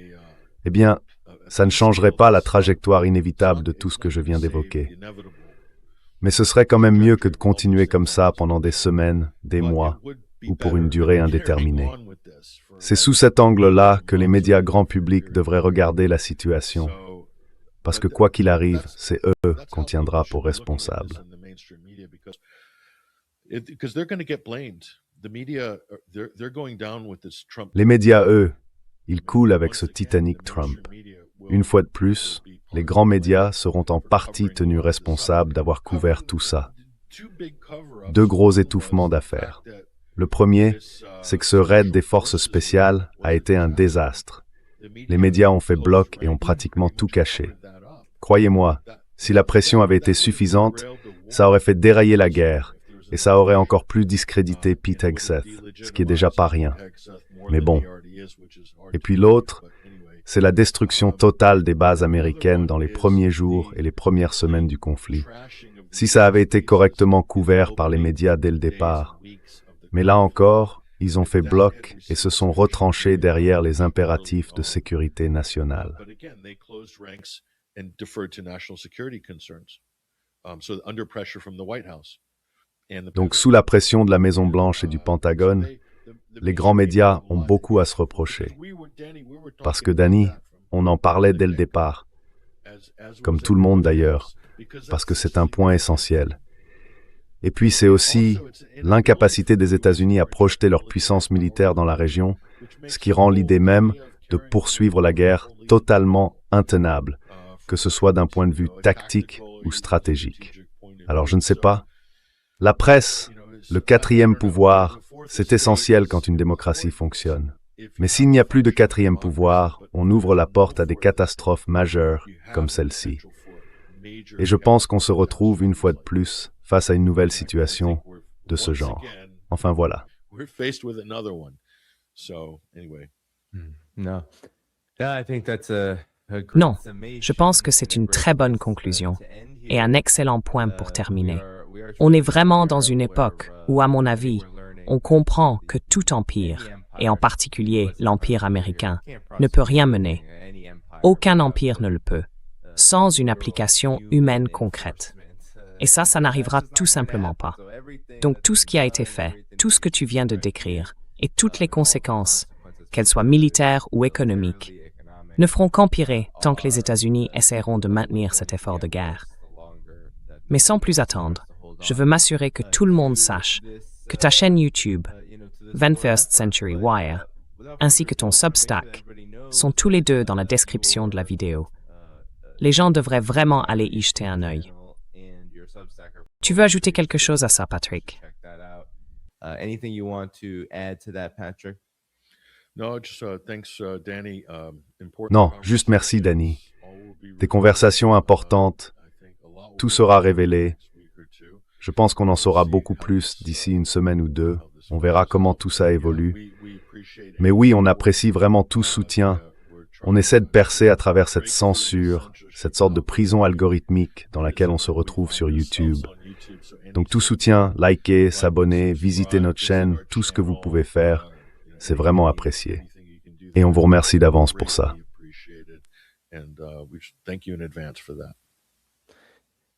eh bien, ça ne changerait pas la trajectoire inévitable de tout ce que je viens d'évoquer. Mais ce serait quand même mieux que de continuer comme ça pendant des semaines, des mois, ou pour une durée indéterminée. C'est sous cet angle-là que les médias grand public devraient regarder la situation. Parce que quoi qu'il arrive, c'est eux qu'on tiendra pour responsables. Les médias, eux, ils coulent avec ce Titanic Trump. Une fois de plus, les grands médias seront en partie tenus responsables d'avoir couvert tout ça. 2 gros étouffements d'affaires. Le premier, c'est que ce raid des forces spéciales a été un désastre. Les médias ont fait bloc et ont pratiquement tout caché. Croyez-moi, si la pression avait été suffisante, ça aurait fait dérailler la guerre et ça aurait encore plus discrédité Pete Hegseth, ce qui est déjà pas rien. Mais bon. Et puis l'autre, c'est la destruction totale des bases américaines dans les premiers jours et les premières semaines du conflit. Si ça avait été correctement couvert par les médias dès le départ. Mais là encore, ils ont fait bloc et se sont retranchés derrière les impératifs de sécurité nationale. Donc, sous la pression de la Maison-Blanche et du Pentagone, les grands médias ont beaucoup à se reprocher. Parce que Danny, on en parlait dès le départ, comme tout le monde d'ailleurs, parce que c'est un point essentiel. Et puis c'est aussi l'incapacité des États-Unis à projeter leur puissance militaire dans la région, ce qui rend l'idée même de poursuivre la guerre totalement intenable, que ce soit d'un point de vue tactique ou stratégique. Alors je ne sais pas. La presse, le quatrième pouvoir, c'est essentiel quand une démocratie fonctionne. Mais s'il n'y a plus de quatrième pouvoir, on ouvre la porte à des catastrophes majeures comme celle-ci. Et je pense qu'on se retrouve une fois de plus face à une nouvelle situation de ce genre. Enfin voilà. We're faced with another one. So, anyway. No. Yeah, I think that's a great Non, summation je pense que c'est une and a très great bonne place, conclusion to end et here. un excellent point pour We terminer. are On est truly vraiment dans aware une where, époque où, à mon avis, we're learning on comprend que that tout empire, any et en empire, particulier was l'Empire a américain, can't ne peut rien prosper mener. any empire Aucun without empire ne le peut, sans une application humaine concrète. Et ça n'arrivera tout simplement pas. Donc tout ce qui a été fait, tout ce que tu viens de décrire, et toutes les conséquences, qu'elles soient militaires ou économiques, ne feront qu'empirer tant que les États-Unis essaieront de maintenir cet effort de guerre. Mais sans plus attendre, je veux m'assurer que tout le monde sache que ta chaîne YouTube, 21st Century Wire, ainsi que ton Substack, sont tous les deux dans la description de la vidéo. Les gens devraient vraiment aller y jeter un œil. Tu veux ajouter quelque chose à ça, Patrick? Anything you want to add to that, Patrick? No, just thanks, Danny. Important Non, juste merci, Danny. All will be Des conversations importantes, I think a lot will tout be sera said révélé. next week or two. Je pense qu'on en saura beaucoup plus d'ici une semaine ou deux. On verra comment tout ça évolue. We appreciate Mais oui, on apprécie vraiment tout soutien. On essaie de percer à travers cette censure, cette sorte de prison algorithmique dans laquelle on se retrouve sur YouTube. Donc tout soutien, liker, s'abonner, visiter notre chaîne, tout ce que vous pouvez faire, c'est vraiment apprécié. Et on vous remercie d'avance pour ça. And we thank you in advance for that.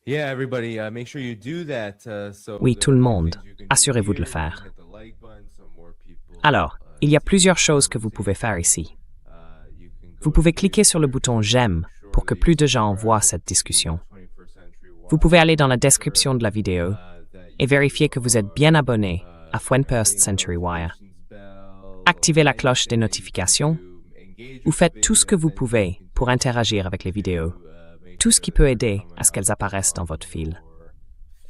Yeah, everybody, make sure you do that. So Oui, there's tout le more monde. things you can do Assurez-vous de le here. faire. Hit the like button so more people, Alors, il y a plusieurs choses que vous pouvez faire ici. you can go Vous pouvez to cliquer sur le bouton « J'aime » pour que plus de gens voient cette discussion. Vous pouvez aller dans la description de la vidéo et vérifier que vous êtes bien abonné à 21st Century Wire. Activez la cloche des notifications ou faites tout ce que vous pouvez pour interagir avec les vidéos, tout ce qui peut aider à ce qu'elles apparaissent dans votre fil.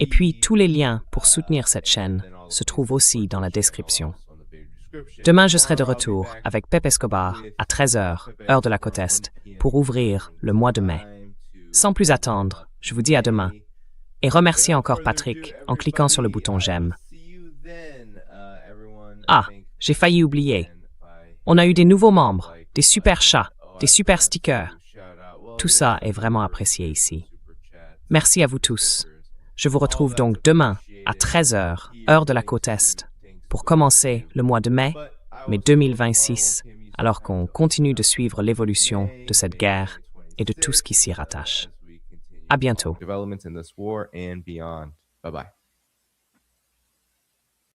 Et puis, tous les liens pour soutenir cette chaîne se trouvent aussi dans la description. Demain, je serai de retour avec Pep Escobar à 13h, heure de la côte Est, pour ouvrir le mois de mai. Sans plus attendre, je vous dis à demain. Et remerciez encore Patrick en cliquant sur le bouton « J'aime ». Ah, j'ai failli oublier. On a eu des nouveaux membres, des super chats, des super stickers. Tout ça est vraiment apprécié ici. Merci à vous tous. Je vous retrouve donc demain à 13h, heure de la côte Est, pour commencer le mois de mai 2026, alors qu'on continue de suivre l'évolution de cette guerre et de tout ce qui s'y rattache. À bientôt. Developments in this war and beyond. Bye-bye.